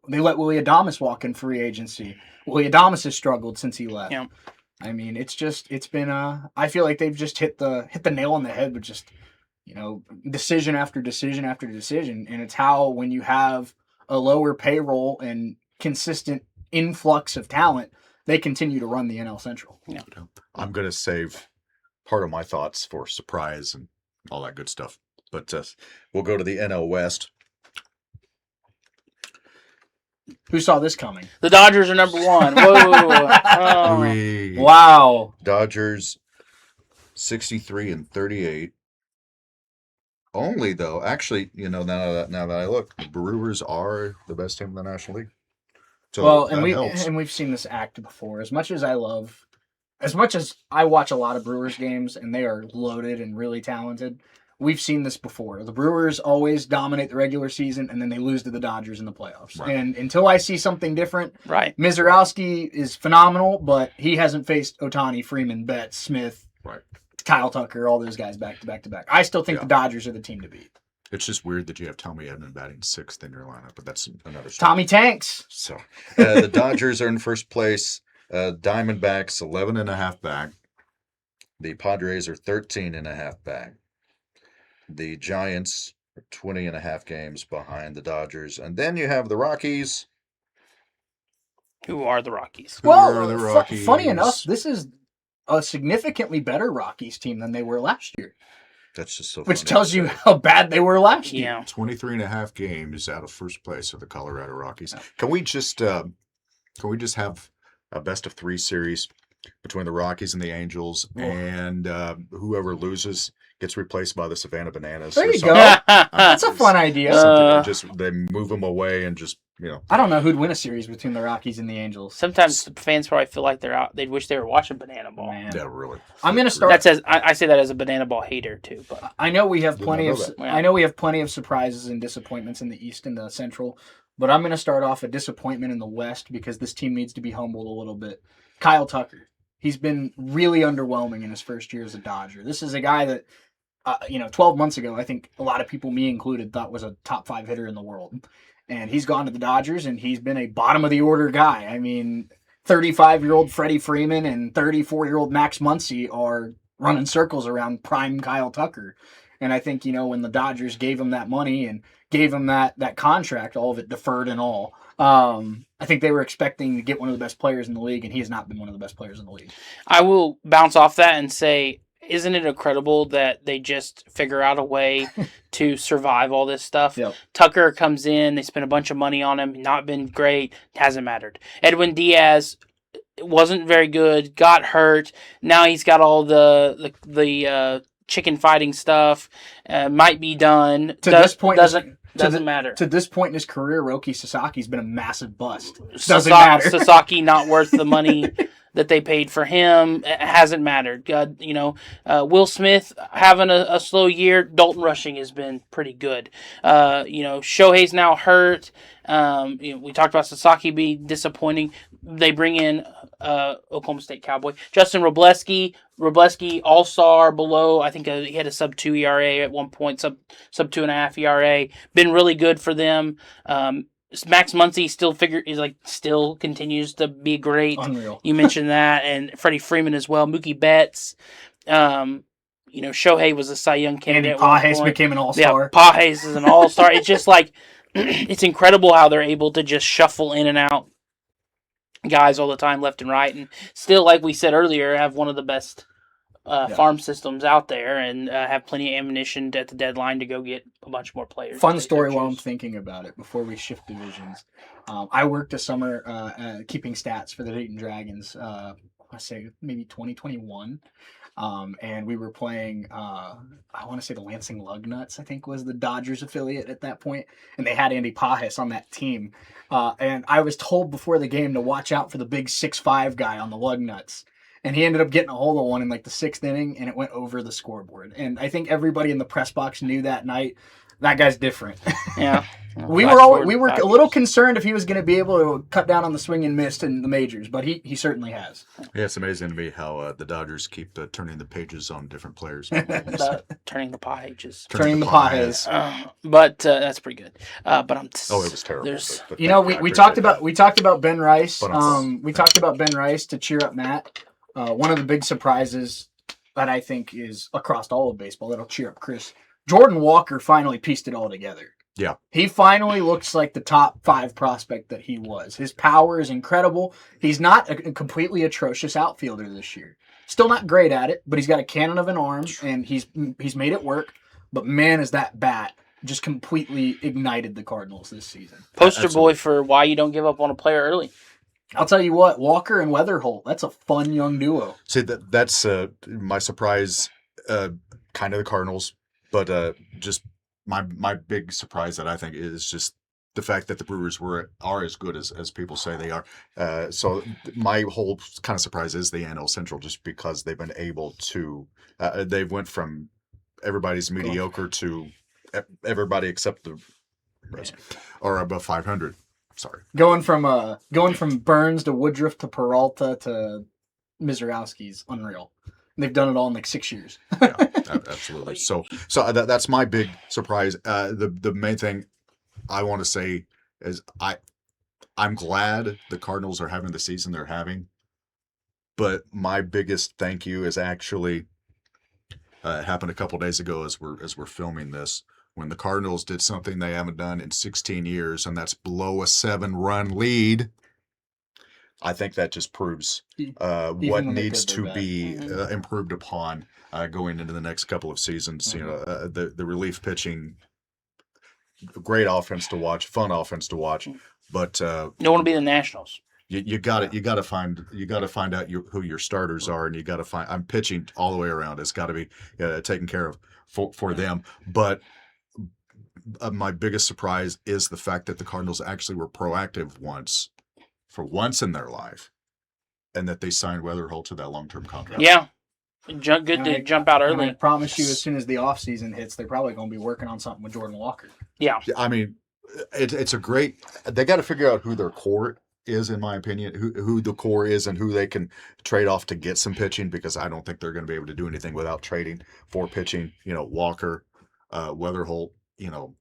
S4: They let Willie Adames walk in free agency. Willie Adames has struggled since he left.
S3: Yeah.
S4: I mean, it's been. I feel like they've just hit the nail on the head with just decision after decision after decision, and it's how when you have a lower payroll and consistent influx of talent, they continue to run the NL Central.
S3: Yeah.
S2: I'm going to save part of my thoughts for surprise and all that good stuff. But we'll go to the NL West.
S4: Who saw this coming?
S3: The Dodgers are number 1. Whoa.
S4: Wow.
S2: Dodgers 63-38. Only though, actually, now that I look, the Brewers are the best team in the National League. So
S4: we've seen this act before. As much as I watch a lot of Brewers games, and they are loaded and really talented, we've seen this before. The Brewers always dominate the regular season, and then they lose to the Dodgers in the playoffs.
S2: Right.
S4: And until I see something different,
S3: right.
S4: Mizorowski is phenomenal, but he hasn't faced Ohtani, Freeman, Betts, Smith,
S2: right.
S4: Kyle Tucker, all those guys back to back to back. I still think the Dodgers are the team to beat.
S2: It's just weird that you have Tommy Edman batting 6th in your lineup, but that's another story.
S4: Tommy Tanks.
S2: So the Dodgers are in first place. Diamondbacks 11.5 back. The Padres are 13.5 back. The Giants are 20.5 games behind the Dodgers. And then you have the Rockies.
S3: Who are the Rockies?
S4: Funny enough, this is a significantly better Rockies team than they were last year.
S2: That's just so funny.
S4: Which tells you how bad they were last year.
S3: Yeah.
S2: 23.5 games out of first place of the Colorado Rockies. Can we just have a best of 3 series between the Rockies and the Angels, and whoever loses gets replaced by the Savannah Bananas?
S4: There you go. That's a fun idea.
S2: They move them away and just
S4: I don't know who'd win a series between the Rockies and the Angels.
S3: Sometimes the fans probably feel like they're out. They wish they were watching Banana Ball.
S4: Man.
S2: Yeah, really.
S4: I'm gonna start.
S3: I say that as a Banana Ball hater too. But
S4: I know we have plenty of surprises and disappointments in the East and the Central. But I'm gonna start off a disappointment in the West because this team needs to be humbled a little bit. Kyle Tucker. He's been really underwhelming in his first year as a Dodger. This is a guy that 12 months ago, I think a lot of people, me included, thought was a top 5 hitter in the world. And he's gone to the Dodgers, and he's been a bottom-of-the-order guy. I mean, 35-year-old Freddie Freeman and 34-year-old Max Muncy are running circles around prime Kyle Tucker. And I think, when the Dodgers gave him that money and gave him that contract, all of it deferred and all, I think they were expecting to get one of the best players in the league, and he has not been one of the best players in the league.
S3: I will bounce off that and say, isn't it incredible that they just figure out a way to survive all this stuff?
S4: Yep.
S3: Tucker comes in, they spend a bunch of money on him, not been great, hasn't mattered. Edwin Diaz wasn't very good, got hurt. Now he's got all the chicken fighting stuff. Might be done. Doesn't matter.
S4: To this point in his career, Roki Sasaki's been a massive bust. Doesn't matter.
S3: Sasaki not worth the money that they paid for him. It hasn't mattered. Will Smith having a slow year. Dalton Rushing has been pretty good. Shohei's now hurt. We talked about Sasaki being disappointing. They bring in Oklahoma State Cowboy Justin Robleski. Robleski all-star below. I think he had a sub-2 ERA at one point, sub 2.5 ERA. Been really good for them. Max Muncy still continues to be great.
S4: Unreal.
S3: You mentioned that, and Freddie Freeman as well. Mookie Betts. Shohei was a Cy Young candidate.
S4: Andy Pages became an all-star.
S3: Yeah, Pages is an all-star. It's just it's incredible how they're able to just shuffle in and out guys all the time, left and right, and still, like we said earlier, have one of the best farm systems out there, and have plenty of ammunition at the deadline to go get a bunch more players.
S4: Fun story while I'm thinking about it before we shift divisions. I worked a summer keeping stats for the Dayton Dragons. I say maybe 2021. and we were playing. I want to say the Lansing Lugnuts, I think, was the Dodgers affiliate at that point, and they had Andy Pajes on that team. And I was told before the game to watch out for the big 6'5" guy on the Lugnuts. And he ended up getting a hold of one in like the 6th inning, and it went over the scoreboard. And I think everybody in the press box knew that night that guy's different.
S3: Yeah.
S4: We were a little concerned if he was going to be able to cut down on the swing and miss in the majors, but he certainly has.
S2: Yeah, it's amazing to me how the Dodgers keep turning the pages on different players.
S3: Turning the pages.
S4: Turning the pages.
S3: But that's pretty good. But I'm.
S2: Oh, it was terrible. But
S4: you know, we talked about Ben Rice.
S2: But
S4: we talked about Ben Rice to cheer up Matt. One of the big surprises that I think is across all of baseball that'll cheer up Chris. Jordan Walker finally pieced it all together.
S2: Yeah.
S4: He finally looks like the top 5 prospect that he was. His power is incredible. He's not a completely atrocious outfielder this year. Still not great at it, but he's got a cannon of an arm, and he's made it work. But man, is that bat just completely ignited the Cardinals this season.
S3: Poster boy for why you don't give up on a player early.
S4: I'll tell you what, Walker and Weatherholt, that's a fun young duo.
S2: See, that's my surprise, kind of the Cardinals, but just my big surprise that I think is just the fact that the Brewers are as good as people say they are. So my whole kind of surprise is the NL Central, just because they've been able to, they went from everybody's mediocre to everybody except the rest, or above 500. Sorry.
S4: Going from Burns to Woodruff to Peralta to Mizorowski's unreal. They've done it all in like 6 years.
S2: Yeah, absolutely. So that's my big surprise. The main thing I want to say is I'm glad the Cardinals are having the season they're having, but my biggest thank you is actually happened a couple days ago as we're filming this, when the Cardinals did something they haven't done in 16 years, and that's blow a 7-run lead. I think that just proves what needs to be improved upon going into the next couple of seasons. Mm-hmm. You know, the relief pitching, great offense to watch, fun offense to watch, but
S3: don't want to be the Nationals.
S2: You got to find out who your starters are, and you got to find. I'm pitching all the way around. It's got to be taken care of for them, but. My biggest surprise is the fact that the Cardinals actually were proactive for once in their life, and that they signed Weatherholt to that long-term contract.
S3: Yeah. Good to jump out early.
S4: I promise you, as soon as the offseason hits, they're probably going to be working on something with Jordan Walker.
S3: Yeah.
S2: I mean, it's a great – they got to figure out who their core is, in my opinion, who the core is and who they can trade off to get some pitching, because I don't think they're going to be able to do anything without trading for pitching. You know, Walker, Weatherholt, you know,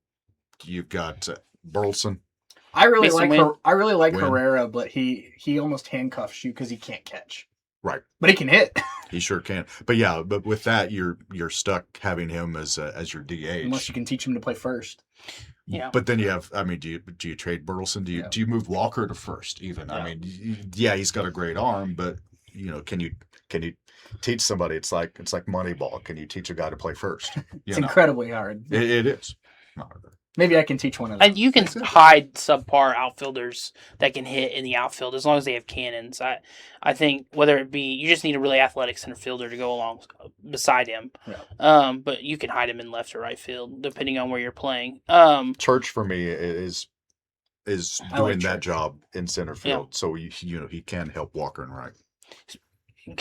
S2: you've got Burleson.
S4: I really like Herrera, but he almost handcuffs you because he can't catch.
S2: Right.
S4: But he can hit.
S2: He sure can. But yeah, but with that, you're stuck having him as your DH.
S4: Unless you can teach him to play first.
S3: Yeah.
S2: But then you have, I mean, do you trade Burleson? Do you move Walker to first even? Yeah. I mean, yeah, he's got a great arm, but you know, can you teach somebody? It's like Moneyball. Can you teach a guy to play first?
S4: It's incredibly hard.
S2: It is.
S4: Maybe I can teach one of them.
S3: And you can hide subpar outfielders that can hit in the outfield as long as they have cannons. I think whether it be, you just need a really athletic center fielder to go along beside him. Yeah. But you can hide him in left or right field depending on where you're playing.
S2: Church for me is doing that job in center field, so he can help Walker and right.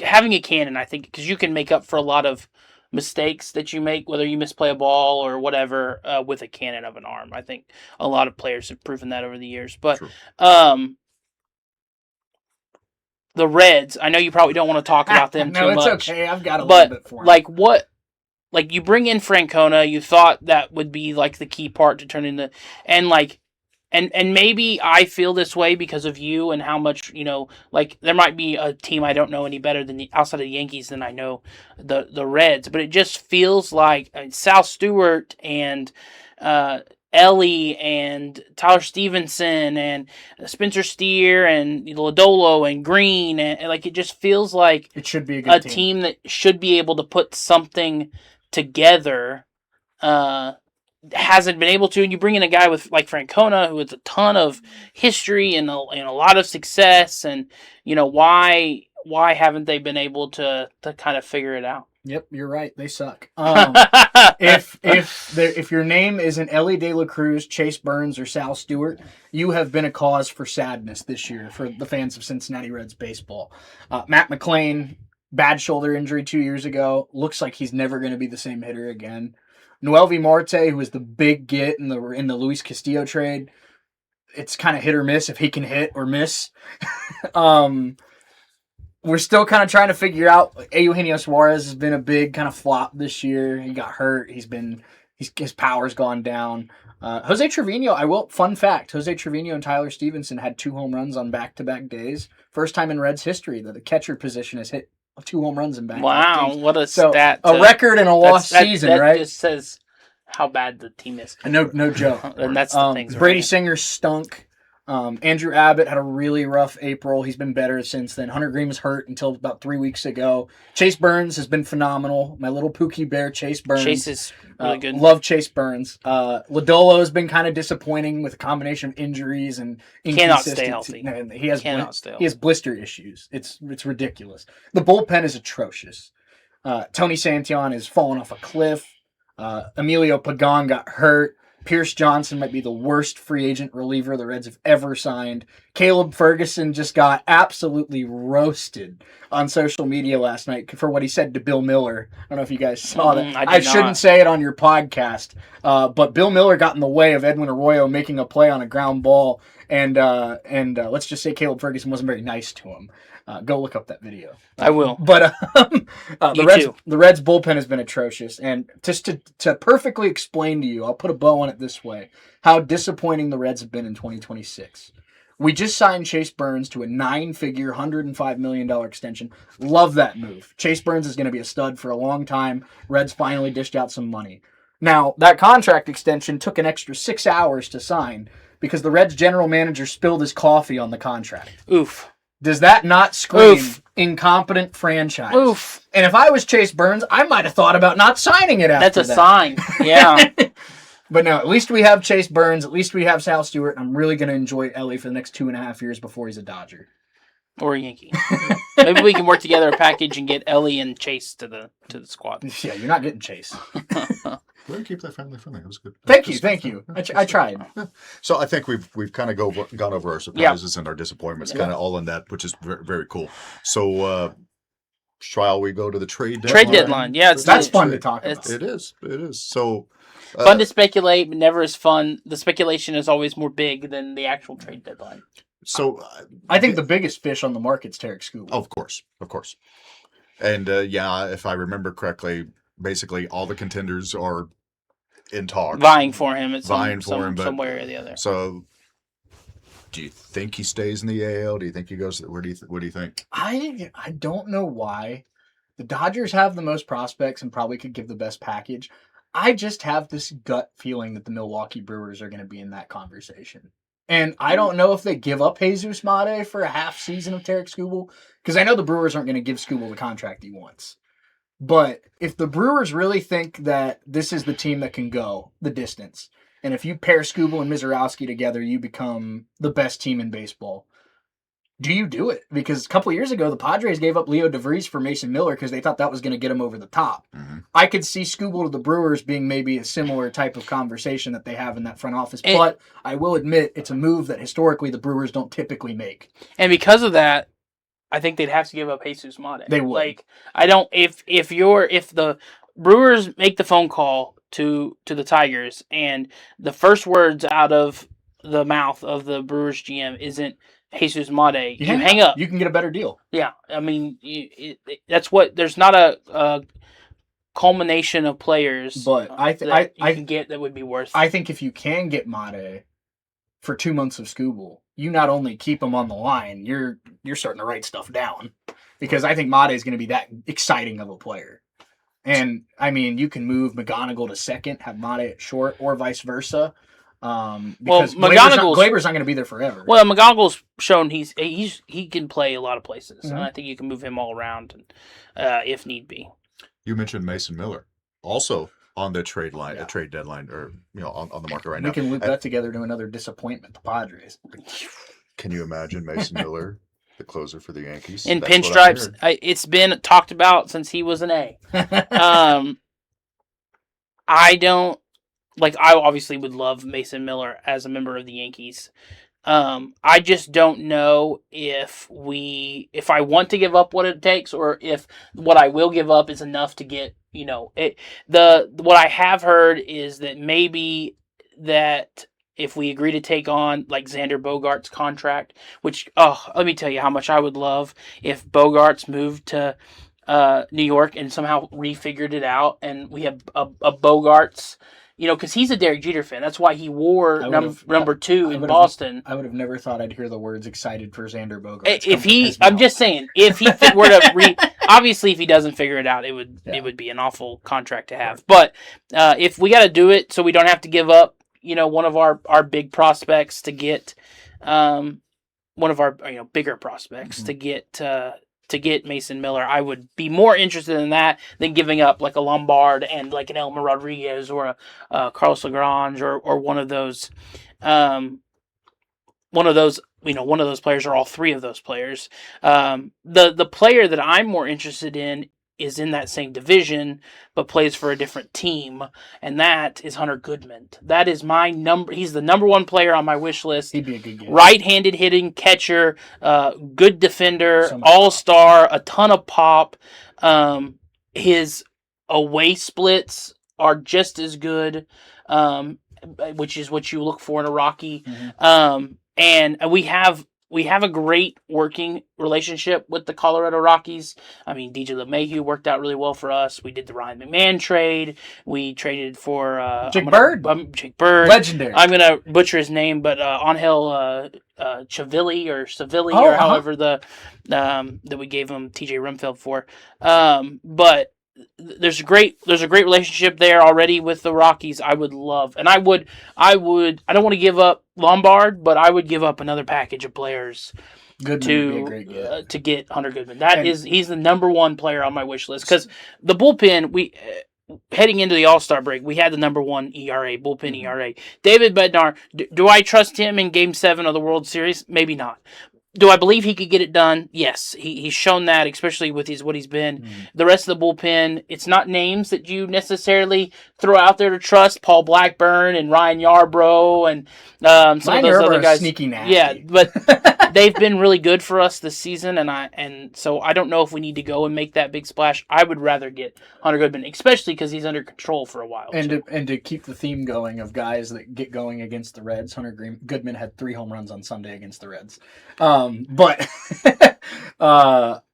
S3: Having a cannon, I think, because you can make up for a lot of mistakes that you make, whether you misplay a ball or whatever, with a cannon of an arm. I think a lot of players have proven that over the years. But the Reds, I know you probably don't want to talk about them too much.
S4: No, it's okay. I've got a little bit for
S3: them. Like you bring in Francona, you thought that would be like the key part to turn into, and like, and maybe I feel this way because of you and how much, you know, like there might be a team I don't know any better than outside of the Yankees than I know the Reds, but it just feels like Sal Stewart and Ellie and Tyler Stevenson and Spencer Steer and Lodolo and Green, and like it just feels like
S4: it should be a
S3: team that should be able to put something together. Hasn't been able to, and you bring in a guy with like Francona who has a ton of history and a lot of success, and you know why why haven't they been able to kind of figure it out?
S4: Yep, you're right. They suck. If your name isn't Ellie De La Cruz, Chase Burns, or Sal Stewart, you have been a cause for sadness this year for the fans of Cincinnati Reds baseball. Matt McClain, bad shoulder injury 2 years ago. Looks like he's never going to be the same hitter again. Noelvi Marte, who was the big get in the Luis Castillo trade, it's kind of hit or miss if he can hit or miss. We're still kind of trying to figure out. Eugenio Suarez has been a big kind of flop this year. He got hurt. His power's gone down. Jose Trevino, fun fact, Jose Trevino and Tyler Stevenson had 2 home runs on back-to-back days. First time in Reds history that the catcher position has hit 2 home runs in back-to-back
S3: Wow,
S4: games.
S3: what a stat.
S4: A record in a lost season,
S3: that
S4: right?
S3: That just says how bad the team is.
S4: No joke.
S3: And that's the things.
S4: Brady Singer stunk. Andrew Abbott had a really rough April. He's been better since then. Hunter Green was hurt until about 3 weeks ago. Chase Burns has been phenomenal. My little Pookie Bear, Chase Burns.
S3: Chase is really good.
S4: Love Chase Burns. Lodolo has been kind of disappointing with a combination of injuries and inconsistency.
S3: Cannot stay healthy.
S4: No, he has
S3: healthy.
S4: blister issues. It's ridiculous. The bullpen is atrocious. Tony Santillan has fallen off a cliff. Emilio Pagan got hurt. Pierce Johnson might be the worst free agent reliever the Reds have ever signed. Caleb Ferguson just got absolutely roasted on social media last night for what he said to Bill Miller. I don't know if you guys saw that. I shouldn't say it on your podcast, but Bill Miller got in the way of Edwin Arroyo making a play on a ground ball, and let's just say Caleb Ferguson wasn't very nice to him. Go look up that video.
S3: I will.
S4: But the Reds bullpen has been atrocious. And just to perfectly explain to you, I'll put a bow on it this way, how disappointing the Reds have been in 2026. We just signed Chase Burns to a 9-figure, $105 million extension. Love that move. Chase Burns is going to be a stud for a long time. Reds finally dished out some money. Now, that contract extension took an extra 6 hours to sign because the Reds general manager spilled his coffee on the contract.
S3: Oof.
S4: Does that not scream incompetent franchise?
S3: Oof.
S4: And if I was Chase Burns, I might have thought about not signing it after
S3: That's a sign. Yeah.
S4: But no, at least we have Chase Burns. At least we have Sal Stewart. I'm really going to enjoy Ellie for the next 2.5 years before he's a Dodger.
S3: Or a Yankee. Maybe we can work together a package and get Ellie and Chase to the squad.
S4: Yeah, you're not getting Chase.
S2: We're gonna keep that family friendly. It was good.
S4: Thank you. I tried.
S2: So I think we've kind of gone over our surprises and our disappointments, kind of all in that, which is very, very cool. So shall we go to the trade deadline?
S3: Trade deadline, yeah,
S4: that's fun to talk about.
S2: It is. So
S3: fun to speculate, but never as fun. The speculation is always more big than the actual trade deadline.
S2: So
S4: I think the biggest fish on the market's Tarek Skubal.
S2: Of course. And if I remember correctly, basically all the contenders are in talks,
S3: vying for him at some way or the other.
S2: So, do you think he stays in the AL? Do you think he goes? What do you think?
S4: I don't know why. The Dodgers have the most prospects and probably could give the best package. I just have this gut feeling that the Milwaukee Brewers are going to be in that conversation. And I don't know if they give up Jesus Mate for a half season of Tarek Skubal, because I know the Brewers aren't going to give Skubal the contract he wants. But if the Brewers really think that this is the team that can go the distance, and if you pair Skubal and Mizorowski together, you become the best team in baseball, do you do it? Because a couple of years ago, the Padres gave up Leo DeVries for Mason Miller because they thought that was going to get him over the top. Mm-hmm. I could see Skubal to the Brewers being maybe a similar type of conversation that they have in that front office. But I will admit, it's a move that historically the Brewers don't typically make.
S3: And because of that, I think they'd have to give up Jesus Mate.
S4: They would.
S3: Like, I don't. If the Brewers make the phone call to the Tigers, and the first words out of the mouth of the Brewers GM isn't Jesus Mate, you hang up.
S4: You can get a better deal.
S3: Yeah, I mean, that's what. There's not a culmination of players,
S4: but I
S3: can get that would be worth.
S4: I think if you can get Mate for 2 months of Skubal, you not only keep him on the line, you're starting to write stuff down, because I think Mate is going to be that exciting of a player. And I mean, you can move McGonigal to second, have Mate at short, or vice versa. Because Glaber's not going to be there forever.
S3: Well, McGonigal's shown he can play a lot of places, and I think you can move him all around, and if need be.
S2: You mentioned Mason Miller, also on the trade deadline, or on the market right now.
S4: We can loop that together to another disappointment, the Padres.
S2: Can you imagine Mason Miller The closer for the Yankees.
S3: In
S2: That's what I'm
S3: pinstripes.
S2: hearing.
S3: It's been talked about since he was an A. I don't like. I obviously would love Mason Miller as a member of the Yankees. I just don't know if I want to give up what it takes, or if what I will give up is enough to get it. What I have heard is that maybe that if we agree to take on like Xander Bogaerts' contract, which let me tell you how much I would love if Bogaerts moved to New York and somehow refigured it out, and we have a Bogaerts. Because he's a Derek Jeter fan. That's why he wore number 2 in Boston.
S4: I would have never thought I'd hear the words "excited for Xander Bogaerts."
S3: I'm just saying, if he were to obviously, if he doesn't figure it out, it would be an awful contract to have. But if we got to do it, so we don't have to give up, one of our big prospects to get, one of our bigger prospects to get Mason Miller, I would be more interested in that than giving up like a Lombard and like an Elmer Rodriguez or a Carlos Lagrange or one of those players, or all three of those players. The player that I'm more interested in is in that same division, but plays for a different team, and that is Hunter Goodman. That is my number. He's the number 1 player on my wish list.
S4: He'd be a good guy.
S3: Right-handed hitting catcher, good defender, all-star, a ton of pop. His away splits are just as good, which is what you look for in a Rocky.
S4: Mm-hmm.
S3: And we have a great working relationship with the Colorado Rockies. I mean, DJ LeMahieu worked out really well for us. We did the Ryan McMahon trade. We traded for
S4: Jake Bird.
S3: Jake Bird.
S4: Legendary.
S3: I'm going to butcher his name, but Angel Chavilli or Savilli or however that we gave him TJ Rumfield for. But there's a great relationship there already with the Rockies. I would love, and I don't want to give up Lombard, but I would give up another package of players to get Hunter Goodman. He's the number 1 player on my wish list, because the bullpen, heading into the All-Star break, we had the number 1 ERA, bullpen ERA. David Bednar, do I trust him in Game 7 of the World Series? Maybe not. Do I believe he could get it done? Yes. He's shown that, especially with what he's been. The rest of the bullpen, it's not names that you necessarily throw out there to trust. Paul Blackburn and Ryan Yarbrough and some of those other guys.
S4: Sneaky nasty.
S3: Yeah, but they've been really good for us this season, and so I don't know if we need to go and make that big splash. I would rather get Hunter Goodman, especially because he's under control for a while.
S4: And to keep the theme going of guys that get going against the Reds, Hunter Goodman had 3 home runs on Sunday against the Reds. But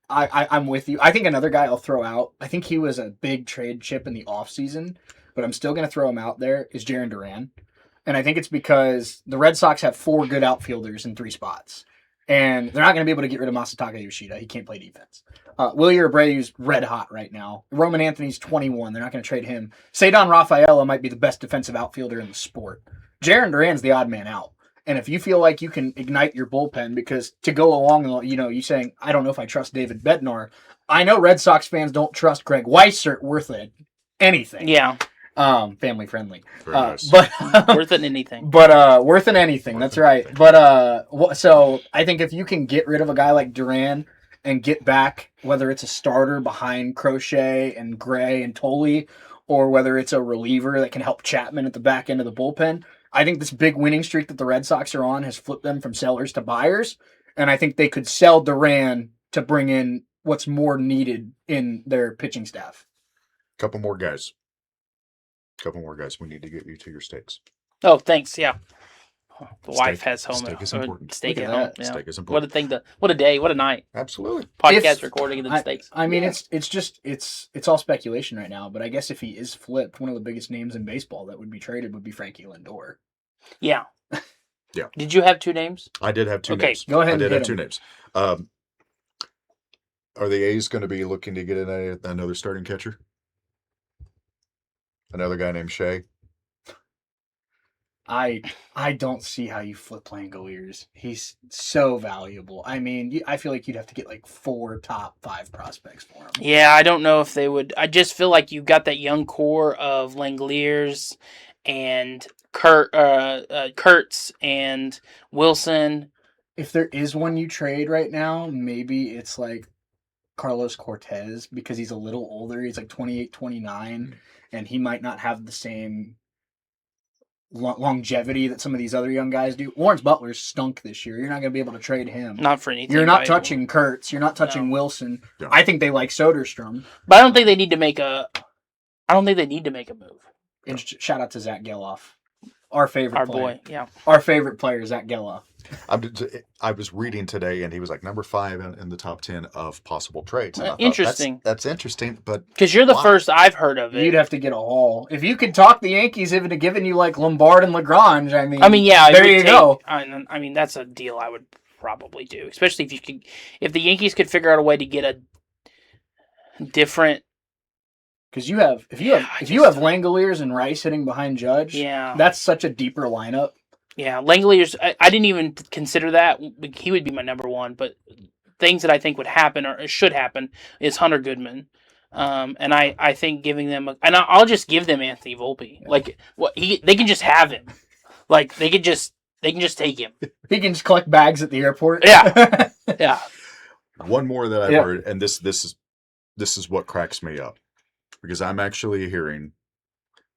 S4: I'm with you. I think another guy I'll throw out, I think he was a big trade chip in the offseason, but I'm still going to throw him out there, is Jarren Duran. And I think it's because the Red Sox have 4 good outfielders in 3 spots. And they're not going to be able to get rid of Masataka Yoshida. He can't play defense. Willie Abreu's red hot right now. Roman Anthony's 21. They're not going to trade him. Cedon Rafaela might be the best defensive outfielder in the sport. Jarren Duran's the odd man out. And if you feel like you can ignite your bullpen, because to go along, you saying, I don't know if I trust David Bednar. I know Red Sox fans don't trust Greg Weissert worth anything.
S3: Yeah.
S4: Family friendly.
S2: Nice.
S4: But
S3: worth it anything.
S4: But worth it anything. That's right. But so I think if you can get rid of a guy like Duran and get back, whether it's a starter behind Crochet and Gray and Tolley, or whether it's a reliever that can help Chapman at the back end of the bullpen, I think this big winning streak that the Red Sox are on has flipped them from sellers to buyers, and I think they could sell Duran to bring in what's more needed in their pitching staff.
S2: Couple more guys. We need to get you to your steaks.
S3: Oh, thanks. Yeah. The
S2: Steak-
S3: wife has home.
S2: steak is important.
S3: Steak
S4: Look
S3: at
S4: at
S3: home.
S4: that.
S3: Yeah.
S2: Steak is
S3: What a
S2: important.
S3: thing! What a day! What a night!
S2: Absolutely.
S3: Podcast recording and then steaks.
S4: I mean, it's all speculation right now, but I guess if he is flipped, one of the biggest names in baseball that would be traded would be Frankie Lindor.
S3: Yeah.
S2: Yeah.
S3: Did you have 2 names?
S2: I did have 2
S3: Okay,
S2: names.
S4: go ahead
S2: I
S4: and
S2: did
S4: hit
S2: have 2
S4: 'em.
S2: names. Are the A's going to be looking to get another starting catcher? Another guy named Shea?
S4: I don't see how you flip Langoliers. He's so valuable. I mean, I feel like you'd have to get like 4 top 5 prospects for him.
S3: Yeah, I don't know if they would. I just feel like you've got that young core of Langoliers and Kurtz and Wilson.
S4: if there is one you trade right now, maybe it's like Carlos Cortez because he's a little older. He's like 28, 29, and he might not have the same longevity that some of these other young guys do. Lawrence Butler stunk this year. You're not going to be able to trade him.
S3: Not for anything.
S4: You're not
S3: valuable.
S4: touching Kurtz. You're not touching Wilson.
S2: Yeah.
S4: I think they like Soderstrom.
S3: But I don't think they need to make a. I don't think they need to make a move.
S4: And shout out to Zach Geloff, our favorite player.
S3: Boy, yeah.
S4: Our favorite player, Zach Geloff.
S2: I was reading today, and he was like number 5 in the top 10 of possible trades. And I thought,
S3: Interesting.
S2: That's interesting, but
S3: because you're the
S2: why?
S3: first I've heard of it.
S4: You'd have to get a haul. If you could talk the Yankees into giving you like Lombard and Lagrange, I mean,
S3: yeah,
S4: there you go.
S3: I mean, that's a deal I would probably do, especially if the Yankees could figure out a way to get a different.
S4: Because if you have Langoliers and Rice hitting behind Judge, that's such a deeper lineup.
S3: Yeah, Langoliers, I didn't even consider that. He would be my number one, but things that I think would happen or should happen is Hunter Goodman. And I think giving them and I'll just give them Anthony Volpe. Yeah. Like they can just have him. Like they can just take him.
S4: He can just collect bags at the airport.
S3: Yeah. Yeah.
S2: One more that I've heard, and this is what cracks me up. Because I'm actually hearing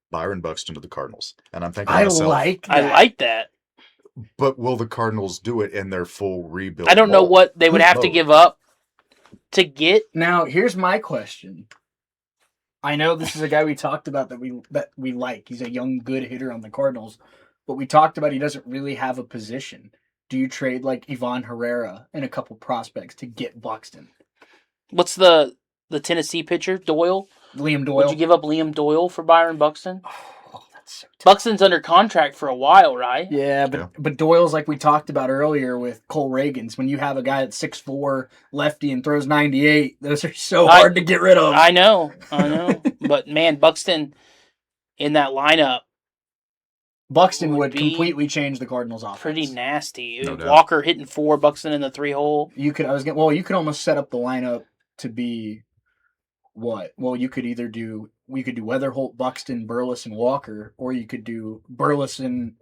S2: Byron Buxton to the Cardinals. And I'm thinking to myself,
S3: I like that.
S2: But will the Cardinals do it in their full rebuild?
S3: I don't know what they would have to give up to get.
S4: Now, here's my question. I know this is a guy we talked about that we like. He's a young, good hitter on the Cardinals. But we talked about he doesn't really have a position. Do you trade like Ivan Herrera and a couple prospects to get Buxton?
S3: What's the Tennessee pitcher, Doyle?
S4: Liam Doyle.
S3: Would you give up Liam Doyle for Byron Buxton?
S4: Oh, that's so tough.
S3: Buxton's under contract for a while, right?
S4: Yeah, but Doyle's like we talked about earlier with Cole Reagans. When you have a guy that's 6'4", lefty, and throws 98, those are so hard to get rid of.
S3: I know. But, man, Buxton in that lineup.
S4: Buxton would completely change the Cardinals' offense.
S3: Pretty nasty.
S2: No doubt.
S3: Walker hitting 4, Buxton in the 3-hole.
S4: You could almost set up the lineup to be what? Well, we could do Weatherholt, Buxton, Burleson, Walker, or you could do Burleson,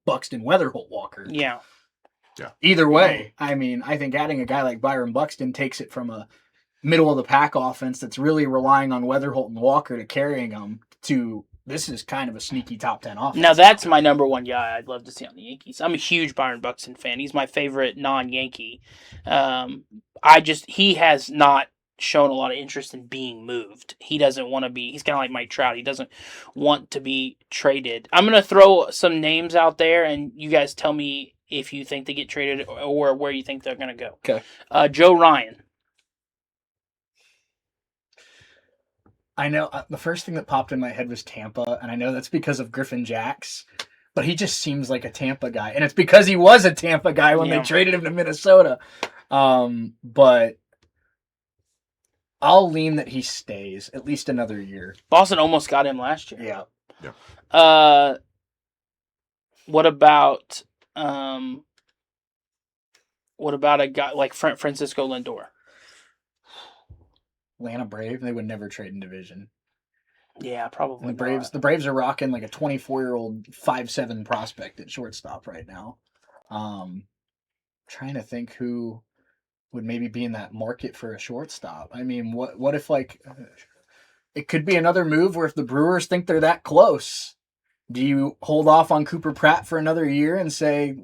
S4: Buxton, Weatherholt, Walker.
S3: Yeah.
S4: Either way, I mean, I think adding a guy like Byron Buxton takes it from a middle of the pack offense that's really relying on Weatherholt and Walker to carrying them to this is kind of a sneaky top 10 offense.
S3: Now that's my number one guy I'd love to see on the Yankees. I'm a huge Byron Buxton fan. He's my favorite non-Yankee. He has not shown a lot of interest in being moved. He doesn't want to be. He's kind of like Mike Trout. He doesn't want to be traded. I'm going to throw some names out there, and you guys tell me if you think they get traded or where you think they're going to go.
S4: Okay.
S3: Joe Ryan.
S4: I know the first thing that popped in my head was Tampa, and I know that's because of Griffin Jacks, but he just seems like a Tampa guy, and it's because he was a Tampa guy when they traded him to Minnesota. But I'll lean that he stays at least another year.
S3: Boston almost got him last year.
S4: Yeah.
S3: What about a guy like Francisco Lindor?
S4: Atlanta Brave, they would never trade in division.
S3: Yeah, probably.
S4: And the Braves are rocking like a 24-year-old 5'7" prospect at shortstop right now. Trying to think who would maybe be in that market for a shortstop. I mean, what if like it could be another move where if the Brewers think they're that close, do you hold off on Cooper Pratt for another year and say,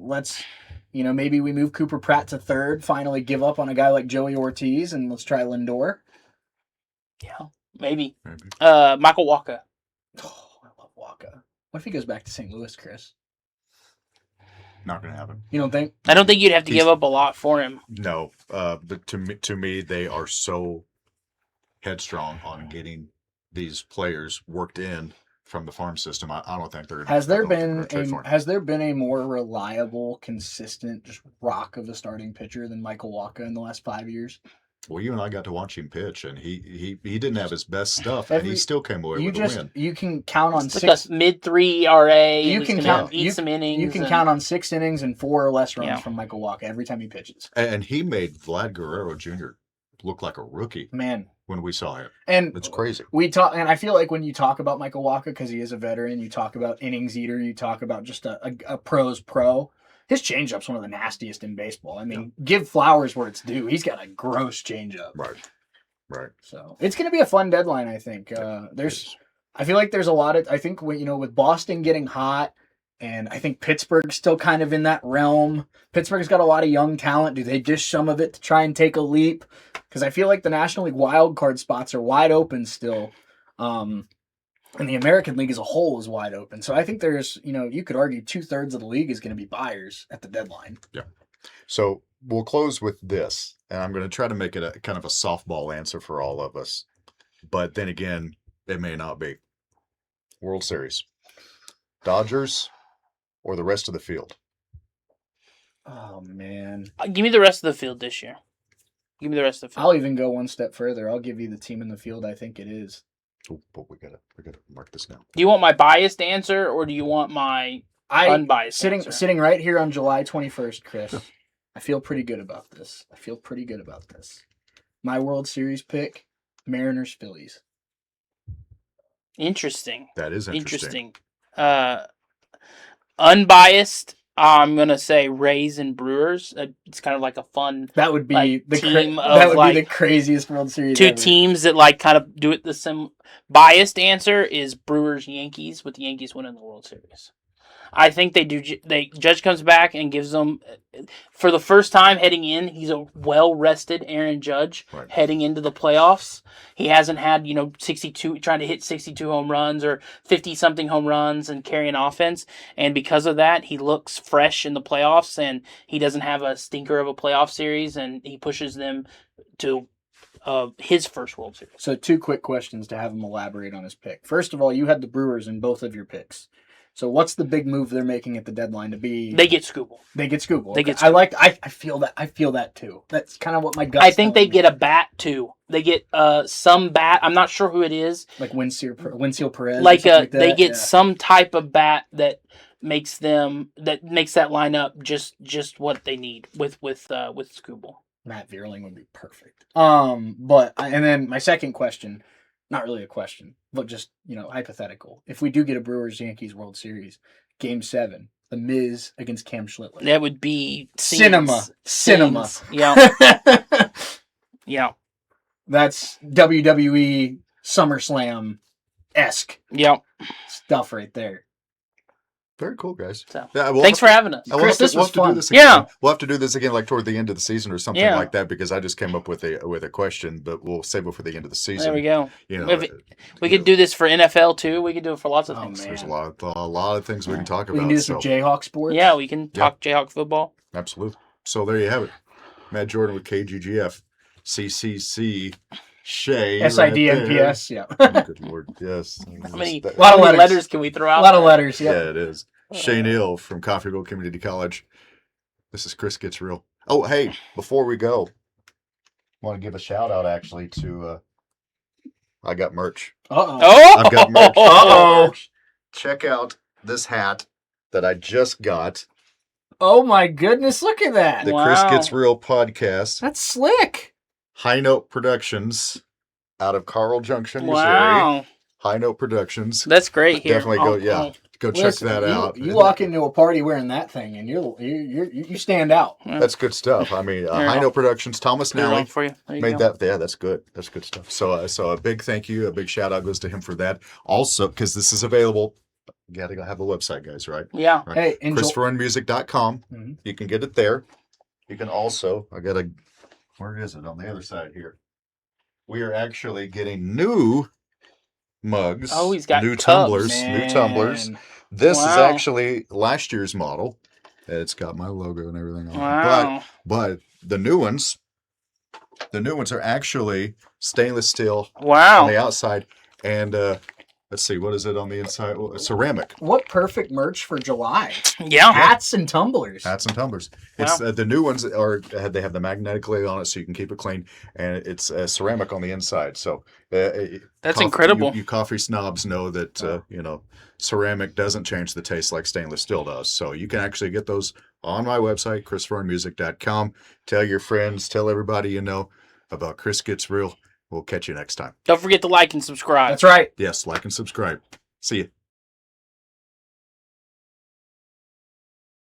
S4: maybe we move Cooper Pratt to third, finally give up on a guy like Joey Ortiz, and let's try Lindor?
S3: Yeah, maybe. Michael Wacha.
S4: Oh, I love Wacha. What if he goes back to St. Louis, Chris?
S2: Not going to happen.
S4: You don't think?
S3: I don't think you'd have to give up a lot for him.
S2: No, but to me, they are so headstrong on getting these players worked in from the farm system. I don't think they're.
S4: Has there been a more reliable, consistent, just rock of a starting pitcher than Michael Wacha in the last 5 years?
S2: Well, you and I got to watch him pitch, and he didn't have his best stuff, and he still came away with a win.
S4: You can count on
S3: it's like a mid-3 ERA.
S4: You can count
S3: some innings.
S4: You can count on 6 innings and 4 or less runs from Michael Wacha every time he pitches.
S2: And he made Vlad Guerrero Jr. look like a rookie.
S4: Man,
S2: when we saw him,
S4: and
S2: it's crazy.
S4: And I feel like when you talk about Michael Wacha, because he is a veteran, you talk about innings eater, you talk about just a pro's pro. his changeup's one of the nastiest in baseball. I mean, give Flowers where it's due. He's got a gross changeup.
S2: Right.
S4: So it's going to be a fun deadline, I think. I feel like there's a lot of, I think, with Boston getting hot, and I think Pittsburgh's still kind of in that realm. Pittsburgh's got a lot of young talent. Do they dish some of it to try and take a leap? Because I feel like the National League wild card spots are wide open still. And the American League as a whole is wide open. So I think there's, you could argue 2/3 of the league is going to be buyers at the deadline.
S2: Yeah. So we'll close with this, and I'm going to try to make it a kind of a softball answer for all of us. But then again, it may not be. World Series. Dodgers or the rest of the field?
S4: Oh, man.
S3: Give me the rest of the field this year. Give me the rest of the field.
S4: I'll even go one step further. I'll give you the team in the field I think it is.
S2: Oh, but we gotta mark this down.
S3: Do you want my biased answer or do you want my unbiased answer?
S4: Sitting right here on July 21st, Chris, I feel pretty good about this. My World Series pick, Mariners, Phillies.
S3: Interesting.
S2: That is interesting.
S3: Unbiased, I'm going to say Rays and Brewers. It's kind of like a fun
S4: That would be
S3: the
S4: the craziest World Series
S3: two
S4: ever.
S3: teams that kind of do it the same. Biased answer is Brewers Yankees, with the Yankees winning the World Series. I think they do. Judge comes back and gives them, for the first time heading in, he's a well-rested Aaron Judge heading into the playoffs. He hasn't had 62, trying to hit 62 home runs or 50-something home runs and carry an offense. And because of that, he looks fresh in the playoffs, and he doesn't have a stinker of a playoff series, and he pushes them to his first World Series.
S4: So 2 quick questions to have him elaborate on his pick. First of all, you had the Brewers in both of your picks. So what's the big move they're making at the deadline to be?
S3: They get Skubal.
S4: Okay. I feel that too. That's kind of what my gut.
S3: I think they get a bat too. They get some bat. I'm not sure who it is.
S4: Like Winfield Perez.
S3: They get some type of bat that makes that lineup just what they need with Skubal.
S4: Matt Vierling would be perfect. And then my second question. Not really a question, but just, hypothetical. If we do get a Brewers-Yankees World Series, Game 7, The Miz against Cam Schlittler.
S3: That would be
S4: Cinema.
S3: Yeah. Yeah.
S4: That's WWE SummerSlam-esque stuff right there.
S2: Very cool, guys.
S3: So, thanks for having us.
S4: Chris, this was fun.
S2: We'll have to do this again, toward the end of the season or something like that, because I just came up with a question, but we'll save it for the end of the season.
S3: There we go. We could do this for NFL too. We could do it for lots of things.
S2: There's a lot of things we can talk about.
S4: We can do this with Jayhawk sports.
S3: Yeah, we can talk Jayhawk football.
S2: Absolutely. So there you have it. Matt Jordan with KGGF, CCC. Shea.
S4: SIDNPS,
S2: Good Lord, yes.
S3: How many letters can we throw out?
S4: A lot of letters, yeah.
S2: Yeah, it is. Shea Neal from Coffeyville Community College. This is Chris Gets Real. Oh, hey, before we go, I want to give a shout out actually to, I got merch. I've got merch. Check out this hat that I just got.
S4: Oh my goodness, look at that.
S2: The Chris Gets Real podcast.
S4: That's slick.
S2: High Note Productions out of Carl Junction, Missouri.
S3: Wow.
S2: High Note Productions.
S3: That's great here.
S2: Definitely go check that out.
S4: You walk into a party wearing that thing and you stand out.
S2: Yeah. That's good stuff. I mean, High Note Productions, Thomas Nally
S3: for you.
S2: made that. Yeah, that's good. That's good stuff. So a big thank you, a big shout out goes to him for that. Also, because this is available, you got to have a website, guys, right?
S3: Yeah.
S2: Right. Hey, ChristopherRunMusic.com. Mm-hmm. You can get it there. You can also, where is it? On the other side here. We are actually getting new mugs.
S3: Oh, he's got
S2: new
S3: tubs.
S2: New tumblers. This is actually last year's model. It's got my logo and everything on it. But the new ones are actually stainless steel on the outside. And let's see, what is it on the inside? Well, ceramic.
S4: What perfect merch for July.
S3: Yeah.
S4: Hats and tumblers.
S2: Wow. It's the new ones they have the magnetic lid on it so you can keep it clean, and it's ceramic on the inside. So
S3: that's incredible.
S2: You coffee snobs know that ceramic doesn't change the taste like stainless steel does. So you can actually get those on my website, ChristopherRunMusic.com. Tell your friends, tell everybody you know about Chris Gets Real. We'll catch you next time.
S3: Don't forget to like and subscribe.
S4: That's right.
S2: Yes, like and subscribe. See you.